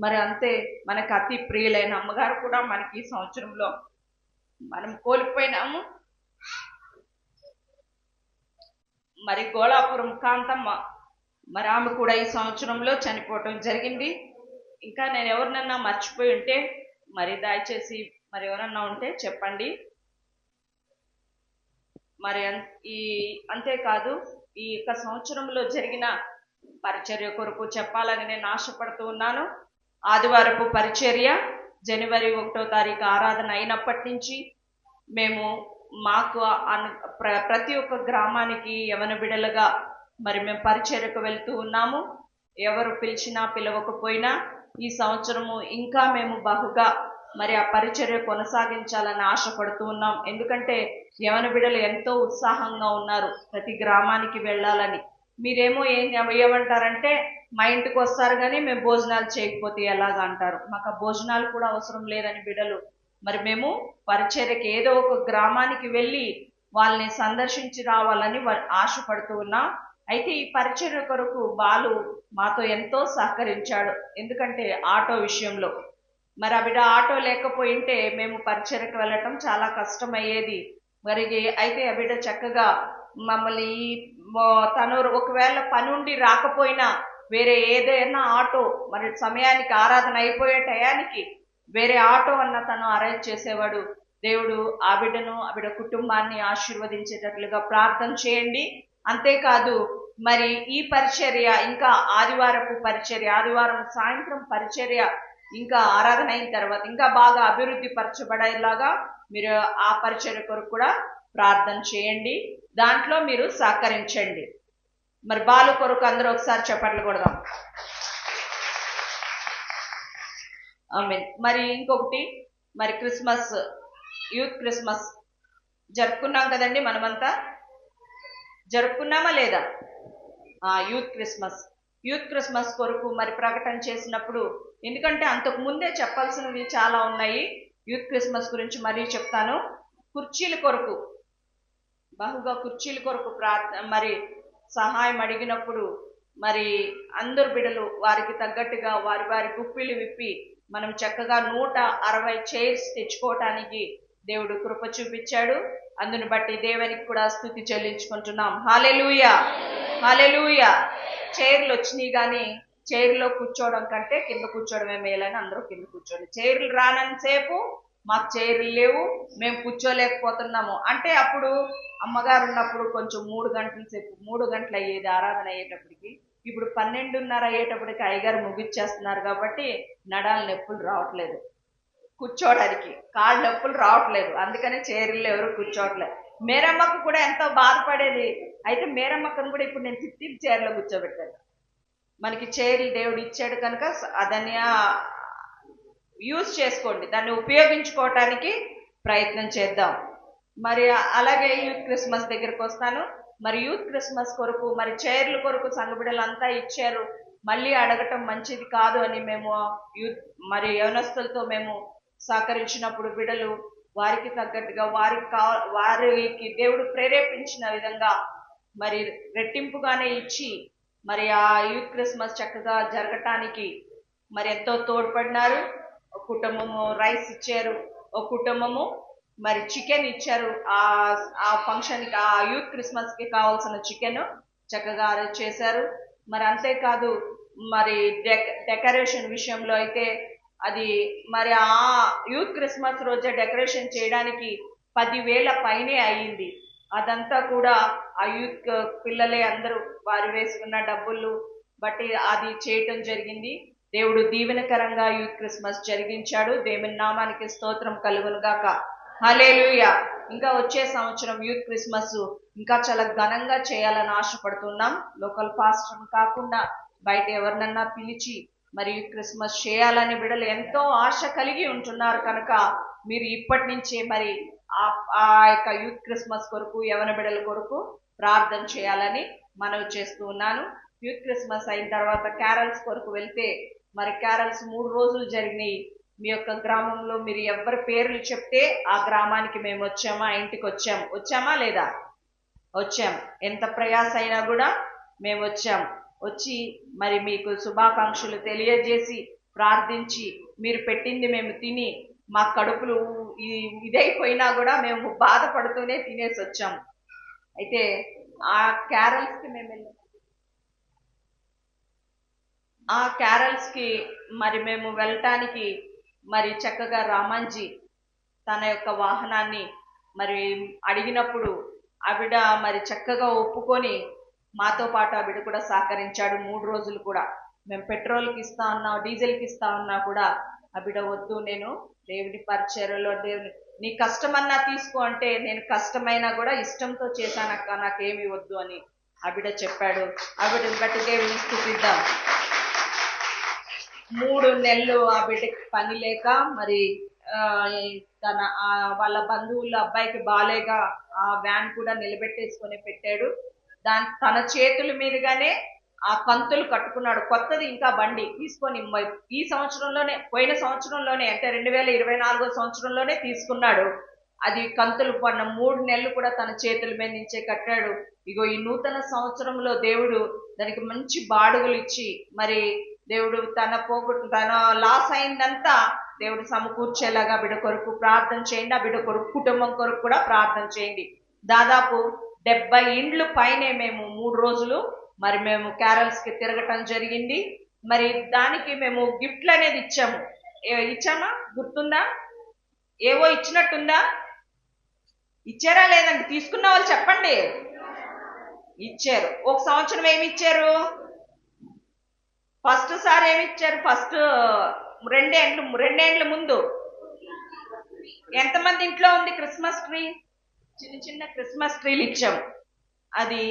మరి అంతే మనకు అతి ప్రియులైన అమ్మగారు కూడా మనకి ఈ సంవత్సరంలో మనం కోల్పోయినాము. మరి గోళాపురం కాంతమ్మ మరి ఆమె కూడా ఈ సంవత్సరంలో చనిపోవటం జరిగింది. ఇంకా నేను ఎవరినన్నా మర్చిపోయి ఉంటే మరి దయచేసి మరి ఎవరన్నా ఉంటే చెప్పండి. మరి అంతేకాదు ఈ యొక్క సంవత్సరంలో జరిగిన పరిచర్య కొరకు చెప్పాలని నేను ఆశపడుతూ ఉన్నాను. ఆదివారపు పరిచర్య జనవరి 1వ తారీఖు ఆరాధన అయినప్పటి నుంచి మాకు ప్రతి ఒక్క గ్రామానికి యవన బిడలుగా మరి మేము పరిచర్యకు వెళ్తూ ఉన్నాము. ఎవరు పిలిచినా పిలవకపోయినా ఈ సంవత్సరము ఇంకా మేము బహుగా మరి ఆ పరిచర్య కొనసాగించాలని ఆశపడుతూ ఉన్నాం. ఎందుకంటే యవన బిడలు ఎంతో ఉత్సాహంగా ఉన్నారు ప్రతి గ్రామానికి వెళ్ళాలని. మీరేమో ఏమంటారంటే మా ఇంటికి వస్తారు కానీ మేము భోజనాలు చేయకపోతే ఎలాగా అంటారు. మాకు ఆ భోజనాలు కూడా అవసరం లేదని బిడలు మరి మేము పరిచర్యకి ఏదో ఒక గ్రామానికి వెళ్ళి వాళ్ళని సందర్శించి రావాలని ఆశపడుతూ ఉన్నాం. అయితే ఈ పరిచర్య కొరకు బాలు మాతో ఎంతో సహకరించాడు. ఎందుకంటే ఆటో విషయంలో మరి ఆవిడ ఆటో లేకపోయింటే మేము పరిచర్యకు వెళ్ళటం చాలా కష్టమయ్యేది. మరి అయితే ఆవిడ చక్కగా మమ్మల్ని తను ఒకవేళ పని ఉండి రాకపోయినా వేరే ఏదైనా ఆటో మరి సమయానికి ఆరాధన అయిపోయే టయానికి వేరే ఆటో అన్న తను అరేంజ్ చేసేవాడు. దేవుడు ఆవిడను ఆవిడ కుటుంబాన్ని ఆశీర్వదించేటట్లుగా ప్రార్థన చేయండి. అంతేకాదు మరి ఈ పరిచర్య ఇంకా ఆదివారపు పరిచర్య, ఆదివారం సాయంత్రం పరిచర్య ఇంకా ఆరాధన అయిన తర్వాత ఇంకా బాగా అభివృద్ధి పరచబడేలాగా మీరు ఆ పరిచర్య కొరకు కూడా ప్రార్థన చేయండి. దాంట్లో మీరు సహకరించండి. మరి బాలు కొరకు అందరూ ఒకసారి చప్పట్లు కొడదాం. ఆమేన్. మరి ఇంకొకటి, మరి క్రిస్మస్, యూత్ క్రిస్మస్ జరుపుకున్నాం కదండి. మనమంతా జరుపుకున్నామా లేదా? యూత్ క్రిస్మస్ కొరకు మరి ప్రకటన చేసినప్పుడు, ఎందుకంటే అంతకు ముందే చెప్పాల్సినవి చాలా ఉన్నాయి. యూత్ క్రిస్మస్ గురించి మరీ చెప్తాను. కుర్చీల కొరకు, బహుగా కుర్చీల కొరకు మరి సహాయం అడిగినప్పుడు మరి అందరు బిడ్డలు వారికి తగ్గట్టుగా వారి వారి గుప్పిలు విప్పి మనం చక్కగా 160 చైర్స్ తెచ్చుకోవటానికి దేవుడు కృప చూపించాడు. అందుని బట్టి దేవునికి కూడా స్తుతి చెల్లించుకుంటున్నాం. హల్లెలూయా, హల్లెలూయా. చైర్లు వచ్చినాయి, కానీ చైర్లో కూర్చోవడం కంటే కింద కూర్చోవడమే మేలని అందరూ కింద కూర్చోండి. చైర్లు రానంతసేపు మాకు చైర్లు లేవు, మేము కూర్చోలేకపోతున్నాము అంటే అప్పుడు అమ్మగారు ఉన్నప్పుడు కొంచెం 3 గంటల సేపు 3 గంటలు అయ్యేది ఆరాధన అయ్యేటప్పటికి. ఇప్పుడు 12:30 అయ్యేటప్పటికి అయ్యగారు ముగిచ్చేస్తున్నారు కాబట్టి నడాల నొప్పులు రావట్లేదు, కూర్చోవడానికి కాళ్ళ నొప్పులు రావట్లేదు. అందుకని చైర్లు ఎవరు కూర్చోవట్లేదు. మేరమ్మకు కూడా ఎంతో బాధపడేది. అయితే మేరమ్మక్కను కూడా ఇప్పుడు నేను తిట్టి చైర్లో కూర్చోబెట్టాను. మనకి చైర్లు దేవుడు ఇచ్చాడు కనుక దాన్ని యూజ్ చేసుకోండి, దాన్ని ఉపయోగించుకోవటానికి ప్రయత్నం చేద్దాం. మరి అలాగే యూత్ క్రిస్మస్ దగ్గరకు వస్తాను. మరి యూత్ క్రిస్మస్ కొరకు మరి చైర్ల కొరకు సంఘబిడ్డలంతా ఇచ్చారు. మళ్ళీ అడగటం మంచిది కాదు అని మేము యూత్ మరి యవనస్తులతో మేము సహకరించినప్పుడు బిడ్డలు వారికి తగ్గట్టుగా వారికి దేవుడు ప్రేరేపించిన విధంగా మరి రెట్టింపుగానే ఇచ్చి మరి ఆ యూత్ క్రిస్మస్ చక్కగా జరగటానికి మరి ఎంతో తోడ్పడినారు. ఒక కుటుంబము రైస్ ఇచ్చారు, ఒక కుటుంబము మరి చికెన్ ఇచ్చారు. ఆ ఫంక్షన్కి, ఆ యూత్ క్రిస్మస్కి కావాల్సిన చికెన్ చక్కగా అరేంజ్ చేశారు. మరి అంతేకాదు మరి డెకరేషన్ విషయంలో అయితే అది మరి ఆ యూత్ క్రిస్మస్ రోజే డెకరేషన్ చేయడానికి 10,000 పైనే అయ్యింది. అదంతా కూడా ఆ యూత్ పిల్లలే అందరూ వారు వేసుకున్న డబ్బులు బట్టి అది చేయటం జరిగింది. దేవుడు దీవెనకరంగా యూత్ క్రిస్మస్ జరిగించాడు. దేవుని నామానికి స్తోత్రం కలుగును గాక. హల్లెలూయా. ఇంకా వచ్చే సంవత్సరం యూత్ క్రిస్మస్ ఇంకా చాలా ఘనంగా చేయాలని ఆశపడుతున్నాం. లోకల్ పాస్టర్ కాకుండా బయట ఎవరినన్నా పిలిచి మరి యూత్ క్రిస్మస్ చేయాలని బిడ్డలు ఎంతో ఆశ కలిగి ఉంటున్నారు కనుక మీరు ఇప్పటి నుంచే మరి ఆ యొక్క యూత్ క్రిస్మస్ కొరకు, యవన బిడ్డల కొరకు ప్రార్థన చేయాలని మనవి చేస్తూ ఉన్నాను. యూత్ క్రిస్మస్ అయిన తర్వాత క్యారల్స్ కొరకు వెళ్తే మరి క్యారల్స్ 3 రోజులు జరిగినాయి. మీ యొక్క గ్రామంలో మీరు ఎవరి పేర్లు చెప్తే ఆ గ్రామానికి మేము వచ్చామా, ఇంటికి వచ్చామా లేదా? వచ్చాం. ఎంత ప్రయాస అయినా కూడా మేము వచ్చి మరి మీకు శుభాకాంక్షలు తెలియజేసి ప్రార్థించి మీరు పెట్టింది మేము తిని మా కడుపులు ఇదైపోయినా కూడా మేము బాధపడుతూనే తినేసి వచ్చాం. అయితే ఆ క్యారల్స్కి మేము వెళ్ళాం. ఆ క్యారల్స్కి మరి మేము వెళ్ళటానికి మరి చక్కగా రామాంజీ తన యొక్క వాహనాన్ని మరి అడిగినప్పుడు ఆవిడ మరి చక్కగా ఒప్పుకొని మాతో పాటు ఆవిడ కూడా సహకరించాడు. 3 రోజులు కూడా మేము పెట్రోల్కి ఇస్తా ఉన్నా, డీజిల్కి ఇస్తా ఉన్నా కూడా ఆవిడ వద్దు, నేను దేవుడి పరిచర్యలో దేవుని నీ కష్టమన్నా తీసుకో అంటే నేను కష్టమైనా కూడా ఇష్టంతో చేశానక్క, నాకేమీ వద్దు అని ఆవిడ చెప్పాడు. ఆవిడని బట్టి దేవుని స్తుతిద్దాం. 3 నెలలు ఆ బిడ్డకి పని లేక మరి తన వాళ్ళ బంధువుల అబ్బాయికి బాలేక ఆ వ్యాన్ కూడా నిలబెట్టేసుకొని పెట్టాడు. తన చేతుల మీదుగానే ఆ కంతులు కట్టుకున్నాడు. కొత్తది ఇంకా బండి తీసుకొని ఈ సంవత్సరంలోనే, పోయిన సంవత్సరంలోనే అంటే 2024 సంవత్సరంలోనే తీసుకున్నాడు. అది కంతులు పన్న 3 నెలలు కూడా తన చేతుల మీద నుంచే కట్టాడు. ఇగో ఈ నూతన సంవత్సరంలో దేవుడు దానికి మంచి బాడుగులు ఇచ్చి, మరి దేవుడు తన లాస్ అయిందంతా దేవుడు సమకూర్చేలాగా బిడ్డ కొరకు ప్రార్థన చేయండి. ఆ బిడ్డ కొరకు, కుటుంబం కొరకు కూడా ప్రార్థన చేయండి. దాదాపు 70 ఇండ్లు పైనే మేము 3 రోజులు మరి మేము క్యారల్స్ కి తిరగటం జరిగింది. మరి దానికి మేము గిఫ్ట్లు అనేది ఇచ్చాము. ఇచ్చామా? గుర్తుందా? ఏవో ఇచ్చినట్టుందా? ఇచ్చారా లేదండి? తీసుకున్న వాళ్ళు చెప్పండి. ఇచ్చారు. ఒక సంవత్సరం ఏమి ఇచ్చారు? ఫస్ట్ సారి ఏమి ఇచ్చారు? ఫస్ట్ రెండేండ్ల ముందు ఎంతమంది ఇంట్లో ఉంది క్రిస్మస్ ట్రీ? చిన్న చిన్న క్రిస్మస్ ట్రీలు ఇచ్చాం. అది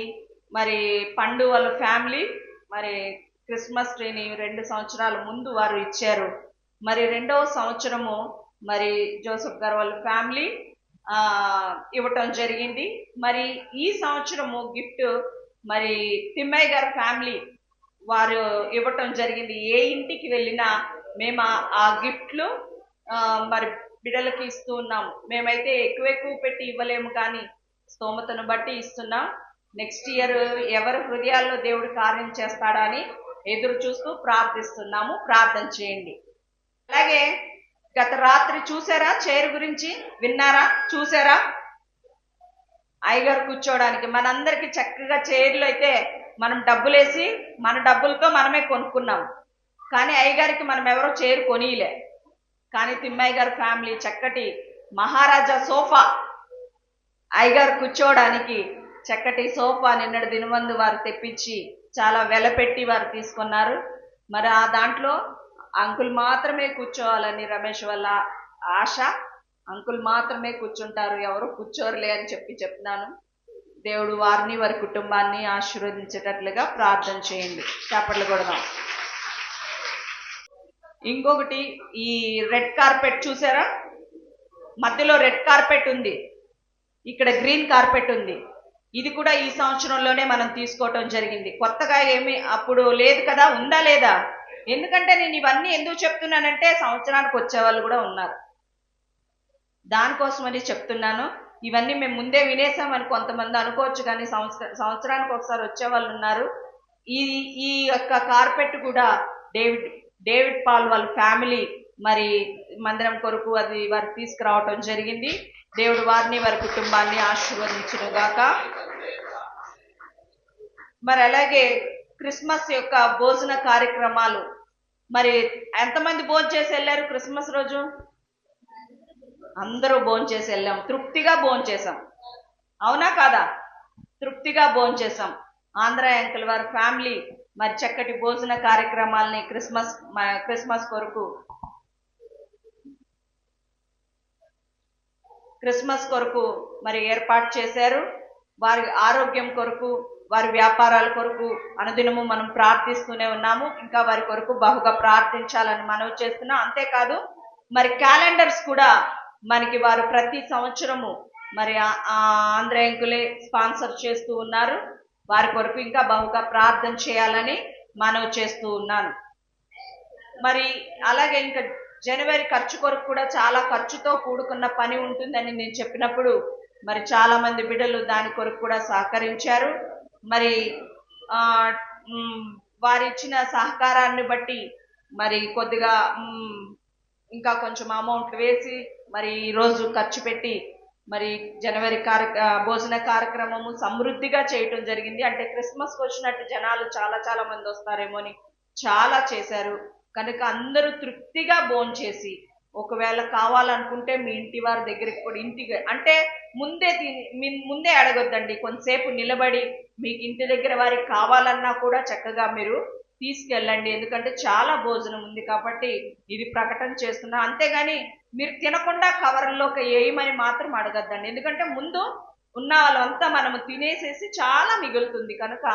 మరి పండు వాళ్ళ ఫ్యామిలీ మరి క్రిస్మస్ ట్రీని 2 సంవత్సరాల ముందు వారు ఇచ్చారు. మరి 2వ సంవత్సరము మరి జోసెఫ్ గారు వాళ్ళ ఫ్యామిలీ ఇవ్వటం జరిగింది. మరి ఈ సంవత్సరము గిఫ్ట్ మరి తిమ్మయ్య గారి ఫ్యామిలీ వారు ఇవ్వటం జరిగింది. ఏ ఇంటికి వెళ్ళినా మేము ఆ గిఫ్ట్లు మరి బిడ్డలకి ఇస్తూ ఉన్నాం. మేమైతే ఎక్కువ పెట్టి ఇవ్వలేము, కానీ స్తోమతను బట్టి ఇస్తున్నాం. నెక్స్ట్ ఇయర్ ఎవరి హృదయాల్లో దేవుడు కార్యం చేస్తాడా అని ఎదురు చూస్తూ ప్రార్థిస్తున్నాము. ప్రార్థన చేయండి. అలాగే గత రాత్రి చూసారా చైర్ గురించి? విన్నారా? చూసారా? అయ్యగారు కూర్చోవడానికి మనందరికి చక్కగా చైర్లు అయితే మనం డబ్బులేసి మన డబ్బులతో మనమే కొనుక్కున్నాం. కానీ అయ్యగారికి మనం ఎవరో చైర్ కొనియలే. కానీ తిమ్మయ్య గారి ఫ్యామిలీ చక్కటి మహారాజా సోఫా, అయ్యగారు కూర్చోవడానికి చక్కటి సోఫా నిన్నటి దినమందు వారు తెప్పించి చాలా వెలపెట్టి వారు తీసుకున్నారు. మరి ఆ దాంట్లో అంకుల్ మాత్రమే కూర్చోవాలని రమేష్ వల్ల ఆశ. అంకుల్ మాత్రమే కూర్చుంటారు, ఎవరు కూర్చోరులే అని చెప్తున్నాను. దేవుడు వారిని వారి కుటుంబాన్ని ఆశీర్వదించేటట్లుగా ప్రార్థన చేయండి. చప్పట్లు కొడదాం. ఇంకొకటి, ఈ రెడ్ కార్పెట్ చూసారా? మధ్యలో రెడ్ కార్పెట్ ఉంది, ఇక్కడ గ్రీన్ కార్పెట్ ఉంది. ఇది కూడా ఈ సంవత్సరంలోనే మనం తీసుకోవటం జరిగింది. కొత్తగా ఏమి అప్పుడు లేదు కదా? ఉందా లేదా? ఎందుకంటే నేను ఇవన్నీ ఎందుకు చెప్తున్నానంటే సంవత్సరానికి వచ్చేవాళ్ళు కూడా ఉన్నారు, దానికోసమని చెప్తున్నాను. ఇవన్నీ మేము ముందే వినేసామని కొంతమంది అనుకోవచ్చు, కానీ సంవత్సరానికి ఒకసారి వచ్చేవాళ్ళు ఉన్నారు. ఈ యొక్క కార్పెట్ కూడా డేవిడ్ పాల్ వాళ్ళ ఫ్యామిలీ మరి మందిరం కొరకు అది వారు తీసుకురావటం జరిగింది. దేవుడు వారిని వారి కుటుంబాన్ని ఆశీర్వదించునుగాక. మరి అలాగే క్రిస్మస్ యొక్క భోజన కార్యక్రమాలు, మరి ఎంతమంది భోజనం చేసి వెళ్ళారు క్రిస్మస్ రోజు? అందరూ భోజనం చేసి వెళ్ళాం, తృప్తిగా భోజనం చేసాం. అవునా కాదా? తృప్తిగా భోజనం చేసాం. ఆంధ్ర అంకుల్ వారి ఫ్యామిలీ మరి చక్కటి భోజన కార్యక్రమాలని క్రిస్మస్ కొరకు మరి ఏర్పాటు చేశారు. వారి ఆరోగ్యం కొరకు, వారి వ్యాపారాల కొరకు అనుదినము మనం ప్రార్థిస్తూనే ఉన్నాము. ఇంకా వారి కొరకు బహుగా ప్రార్థించాలని మనవి చేస్తున్నాం. అంతేకాదు మరి క్యాలెండర్స్ కూడా మనకి వారు ప్రతి సంవత్సరము మరి ఆంధ్ర అంకులే స్పాన్సర్ చేస్తూ ఉన్నారు. వారి కొరకు ఇంకా బహుగా ప్రార్థన చేయాలని మనవి చేస్తూ ఉన్నాను. మరి అలాగే ఇంకా జనవరి ఖర్చు కొరకు కూడా చాలా ఖర్చుతో కూడుకున్న పని ఉంటుందని నేను చెప్పినప్పుడు మరి చాలా మంది బిడ్డలు దాని కొరకు కూడా సహకరించారు. మరి వారి ఇచ్చిన సహకారాన్ని బట్టి మరి కొద్దిగా ఇంకా కొంచెం అమౌంట్ వేసి మరి ఈరోజు ఖర్చు పెట్టి మరి జనవరి భోజన కార్యక్రమము సమృద్ధిగా చేయటం జరిగింది. అంటే క్రిస్మస్కి వచ్చినట్టు జనాలు చాలా మంది వస్తారేమో అని చాలా చేశారు. కనుక అందరూ తృప్తిగా భోజనం చేసి, ఒకవేళ కావాలనుకుంటే మీ ఇంటి వారి దగ్గరికి కూడా అంటే ముందే అడగొద్దండి, కొంతసేపు నిలబడి మీకు ఇంటి దగ్గర వారికి కావాలన్నా కూడా చక్కగా మీరు తీసుకెళ్ళండి. ఎందుకంటే చాలా భోజనం ఉంది కాబట్టి ఇది ప్రకటన చేస్తున్నా. అంతేగాని మీరు తినకుండా కవర్లోకి వేయమని మాత్రం అడగద్దండి. ఎందుకంటే ముందు ఉన్న వాళ్ళంతా మనము తినేసేసి చాలా మిగులుతుంది. కనుక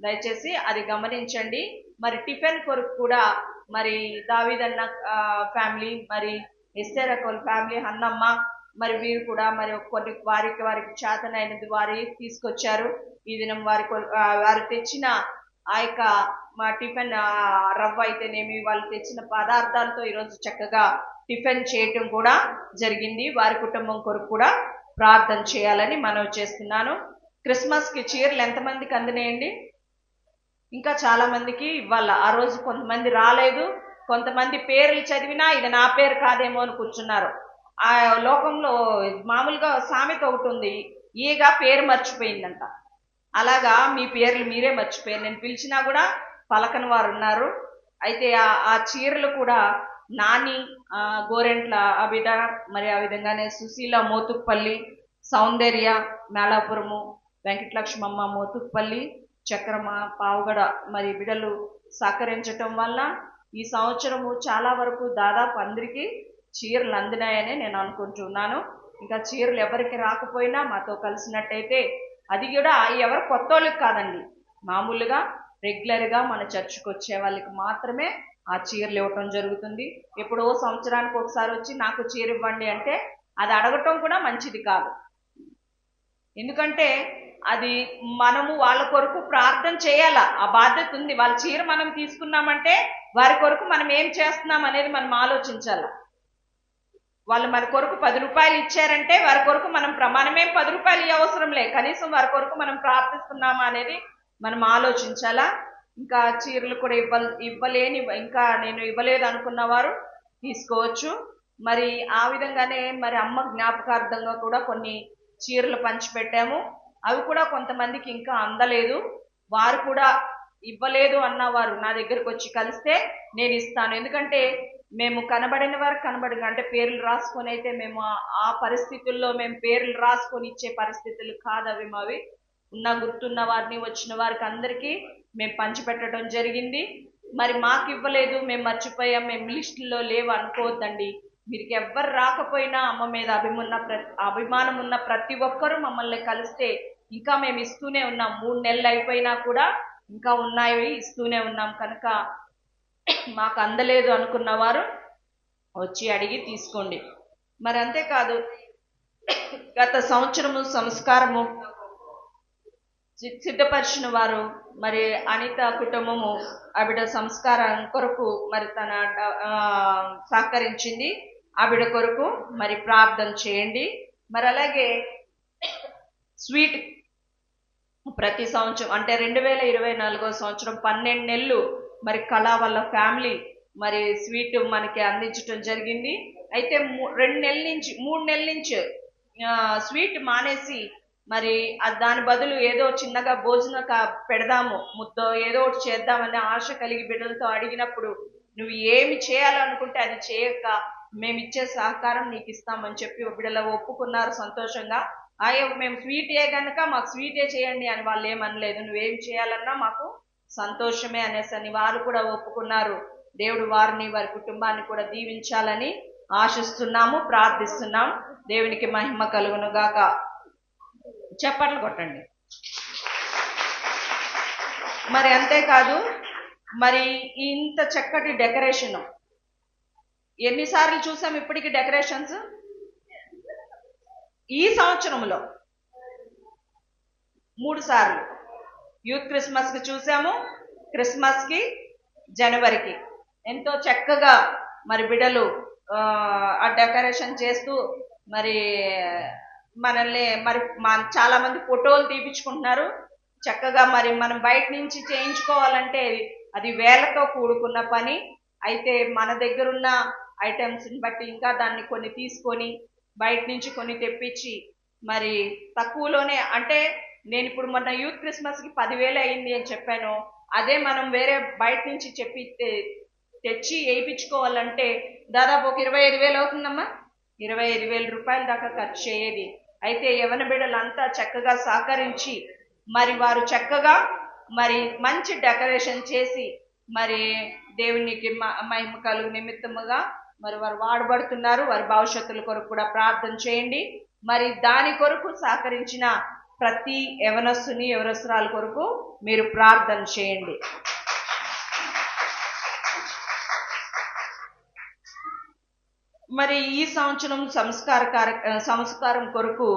దయచేసి అది గమనించండి. మరి టిఫిన్ కొరకు కూడా మరి దావీదన్న ఫ్యామిలీ, మరి ఎస్తేర్ వాళ్ళ ఫ్యామిలీ, అన్నమ్మ మరి వీరు కూడా మరి కొన్ని వారికి చేతనైనది వారి తీసుకొచ్చారు. ఈ దినం వారు తెచ్చిన ఆ యొక్క మా టిఫిన్ రవ్వ అయితేనేమి వాళ్ళు తెచ్చిన పదార్థాలతో ఈరోజు చక్కగా టిఫిన్ చేయటం కూడా జరిగింది. వారి కుటుంబం కొరకు కూడా ప్రార్థన చేయాలని మనవి చేస్తున్నాను. క్రిస్మస్కి చీరలు ఎంతమందికి అందినాయండి? ఇంకా చాలా మందికి ఇవ్వాల. ఆ రోజు కొంతమంది రాలేదు, కొంతమంది పేర్లు చదివినా ఇది నా పేరు కాదేమో అని కూర్చున్నారు. ఆ లోకంలో మామూలుగా సామెత ఒకటి ఉంది, ఈగ పేరు మర్చిపోయిందంట. అలాగా మీ పేర్లు మీరే మర్చిపోయారు. నేను పిలిచినా కూడా పలకని వారు ఉన్నారు. అయితే ఆ చీరలు కూడా నాని, గోరెంట్ల అబిద, మరి ఆ విధంగానే సుశీల మోతుప్పల్లి, సౌందర్య మేళాపురము, వెంకటలక్ష్మమ్మ మోతుప్పల్లి, చక్రమ పావుగడ మరి బిడలు సహకరించటం వల్ల ఈ సంవత్సరము చాలా వరకు దాదాపు అందరికీ చీరలు అందినాయని నేను అనుకుంటున్నాను. ఇంకా చీరలు ఎవరికి రాకపోయినా మాతో కలిసినట్టయితే, అది కూడా ఎవరు కొత్త వాళ్ళకి కాదండి, మామూలుగా రెగ్యులర్గా మన చర్చికి వచ్చే వాళ్ళకి మాత్రమే ఆ చీరలు ఇవ్వటం జరుగుతుంది. ఎప్పుడో సంవత్సరానికి ఒకసారి వచ్చి నాకు చీర ఇవ్వండి అంటే అది అడగటం కూడా మంచిది కాదు. ఎందుకంటే అది మనము వాళ్ళ కొరకు ప్రార్థన చేయాలా, ఆ బాధ్యత ఉంది. వాళ్ళ చీర మనం తీసుకున్నామంటే వారి కొరకు మనం ఏం చేస్తున్నాం అనేది మనం ఆలోచించాల. వాళ్ళు మన కొరకు 10 రూపాయలు ఇచ్చారంటే వారి కొరకు మనం మనమేం 10 రూపాయలు ఇవ్వవసరం లే, కనీసం వారి కొరకు మనం ప్రార్థిస్తున్నామా అనేది మనం ఆలోచించాలా. ఇంకా చీరలు కూడా ఇవ్వలేని, ఇంకా నేను ఇవ్వలేదు అనుకున్న వారు తీసుకోవచ్చు. మరి ఆ విధంగానే మరి అమ్మ జ్ఞాపకార్థంగా కూడా కొన్ని చీరలు పంచిపెట్టాము. అవి కూడా కొంతమందికి ఇంకా అందలేదు. వారు కూడా ఇవ్వలేదు అన్నవారు నా దగ్గరకు వచ్చి కలిస్తే నేను ఇస్తాను. ఎందుకంటే మేము కనబడిన వారు అంటే పేర్లు రాసుకొని అయితే మేము ఆ పరిస్థితుల్లో మేము పేర్లు రాసుకొని ఇచ్చే పరిస్థితులు కాదవి. మావి గుర్తున్న వారిని, వచ్చిన వారికి అందరికీ మేము పంచిపెట్టడం జరిగింది. మరి మాకు ఇవ్వలేదు, మేము మర్చిపోయాం, మేము లిస్టుల్లో లేవు అనుకోవద్దండి. మీరు ఎవ్వరు రాకపోయినా అమ్మ మీద అభిమానం ఉన్న ప్రతి ఒక్కరూ మమ్మల్ని కలిస్తే ఇంకా మేము ఇస్తూనే ఉన్నాం. 3 నెలలు అయిపోయినా కూడా ఇంకా ఉన్నాయి, ఇస్తూనే ఉన్నాం. కనుక మాకు అందలేదు అనుకున్న వారు వచ్చి అడిగి తీసుకోండి. మరి అంతేకాదు, గత సంవత్సరము సంస్కారము సిద్ధపరిచిన వారు మరి అనిత కుటుంబము ఆవిడ సంస్కారం కొరకు మరి తన సహకరించింది. ఆవిడ కొరకు మరి ప్రార్థన చేయండి. మరి అలాగే స్వీట్ ప్రతి సంవత్సరం అంటే 2024 సంవత్సరం 12 నెలలు మరి కళా వాళ్ళ ఫ్యామిలీ మరి స్వీట్ మనకి అందించడం జరిగింది. అయితే 3 నెలల నుంచి స్వీట్ మానేసి మరి దాని బదులు ఏదో చిన్నగా భోజనం పెడదాము, ముద్దో ఏదో ఒకటి చేద్దామనే ఆశ కలిగి బిడ్డలతో అడిగినప్పుడు, నువ్వు ఏమి చేయాలనుకుంటే అది చేయక మేమిచ్చే సహకారం నీకు ఇస్తామని చెప్పి బిడ్డలు ఒప్పుకున్నారు సంతోషంగా. మేము స్వీటే గనక మాకు స్వీటే చేయండి అని వాళ్ళు ఏమనలేదు. నువ్వేం చేయాలన్నా మాకు సంతోషమే అనేసి వారు కూడా ఒప్పుకున్నారు. దేవుడు వారిని, వారి కుటుంబాన్ని కూడా దీవించాలని ఆశిస్తున్నాము, ప్రార్థిస్తున్నాం. దేవునికి మహిమ కలుగును గాక. చప్పట్లు కొట్టండి. మరి అంతేకాదు, మరి ఇంత చక్కటి డెకరేషన్ ఎన్నిసార్లు చూసాం ఇప్పటికి డెకరేషన్స్? ఈ సంవత్సరంలో 3 సార్లు యూత్ క్రిస్మస్కి చూసాము, క్రిస్మస్కి, జనవరికి ఎంతో చక్కగా మరి బిడ్డలు ఆ డెకరేషన్ చేస్తూ మరి మనల్ని మరి చాలా మంది ఫోటోలు తీపించుకుంటున్నారు చక్కగా. మరి మనం బయట నుంచి చేయించుకోవాలంటే అది వేలతో కూడుకున్న పని. అయితే మన దగ్గరున్న ఐటమ్స్ని బట్టి ఇంకా దాన్ని కొన్ని తీసుకొని బయట నుంచి కొన్ని తెప్పించి మరి తక్కువలోనే, అంటే నేను ఇప్పుడు మొన్న యూత్ క్రిస్మస్కి 10,000 అయింది అని చెప్పాను. అదే మనం వేరే బయట నుంచి తెచ్చి వేయించుకోవాలంటే దాదాపు ఒక 25,000 అవుతుందమ్మా. 25,000 రూపాయల దాకా ఖర్చు అయ్యేది. అయితే యవన బిడ్డలంతా చక్కగా సహకరించి మరి వారు చక్కగా మరి మంచి డెకరేషన్ చేసి మరి దేవునికి మహిమ కలుగు నిమిత్తముగా మరి వారు వాడబడుతున్నారు. వారి భవిష్యత్తుల కొరకు కూడా ప్రార్థన చేయండి. మరి దాని కొరకు సహకరించిన ప్రతి యవనస్తుని, యవనస్తురాల కొరకు మీరు ప్రార్థన చేయండి. మరి ఈ సంవత్సరం సంస్కారం కొరకు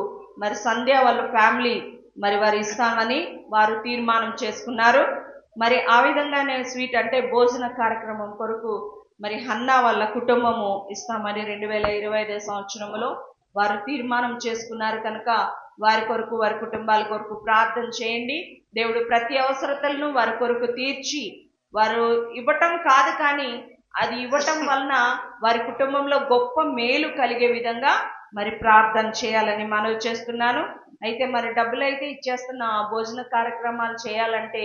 మరి సంధ్య వాళ్ళ ఫ్యామిలీ మరి వారు ఇస్తామని వారు తీర్మానం చేసుకున్నారు. మరి ఆ విధంగానే స్వీట్ అంటే భోజన కార్యక్రమం కొరకు మరి హన్నా వాళ్ళ కుటుంబము ఇస్తామని 2025 సంవత్సరంలో వారు తీర్మానం చేసుకున్నారు కనుక వారి కొరకు వారి కుటుంబాల కొరకు ప్రార్థన చేయండి. దేవుడు ప్రతి అవసరతలను వారి కొరకు తీర్చి వారు ఇవ్వటం కాదు కానీ అది ఇవ్వటం వలన వారి కుటుంబంలో గొప్ప మేలు కలిగే విధంగా మరి ప్రార్థన చేయాలని మనవి చేస్తున్నాను. అయితే మరి డబ్బులు అయితే ఇచ్చేస్తున్న భోజన కార్యక్రమాలు చేయాలంటే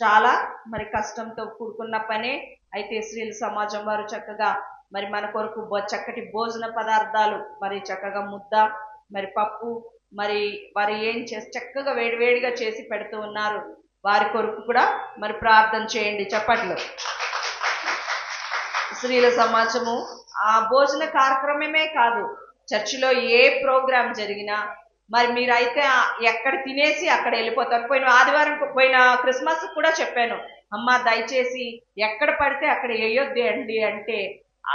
చాలా మరి కష్టంతో కూడుకున్న పనే. అయితే స్త్రీల సమాజం వారు చక్కగా మరి మన కొరకు చక్కటి భోజన పదార్థాలు మరి చక్కగా ముద్ద మరి పప్పు మరి వారు ఏం చేసి చక్కగా వేడివేడిగా చేసి పెడుతూ ఉన్నారు. వారి కొరకు కూడా మరి ప్రార్థన చేయండి. చప్పట్లు. స్త్రీల సమాజము ఆ భోజన కార్యక్రమమే కాదు, చర్చిలో ఏ ప్రోగ్రాం జరిగినా మరి మీరైతే ఎక్కడ తినేసి అక్కడ వెళ్ళిపోతారు. పోయిన క్రిస్మస్ కూడా చెప్పాను, అమ్మ దయచేసి ఎక్కడ పడితే అక్కడ వేయొద్దు అండి అంటే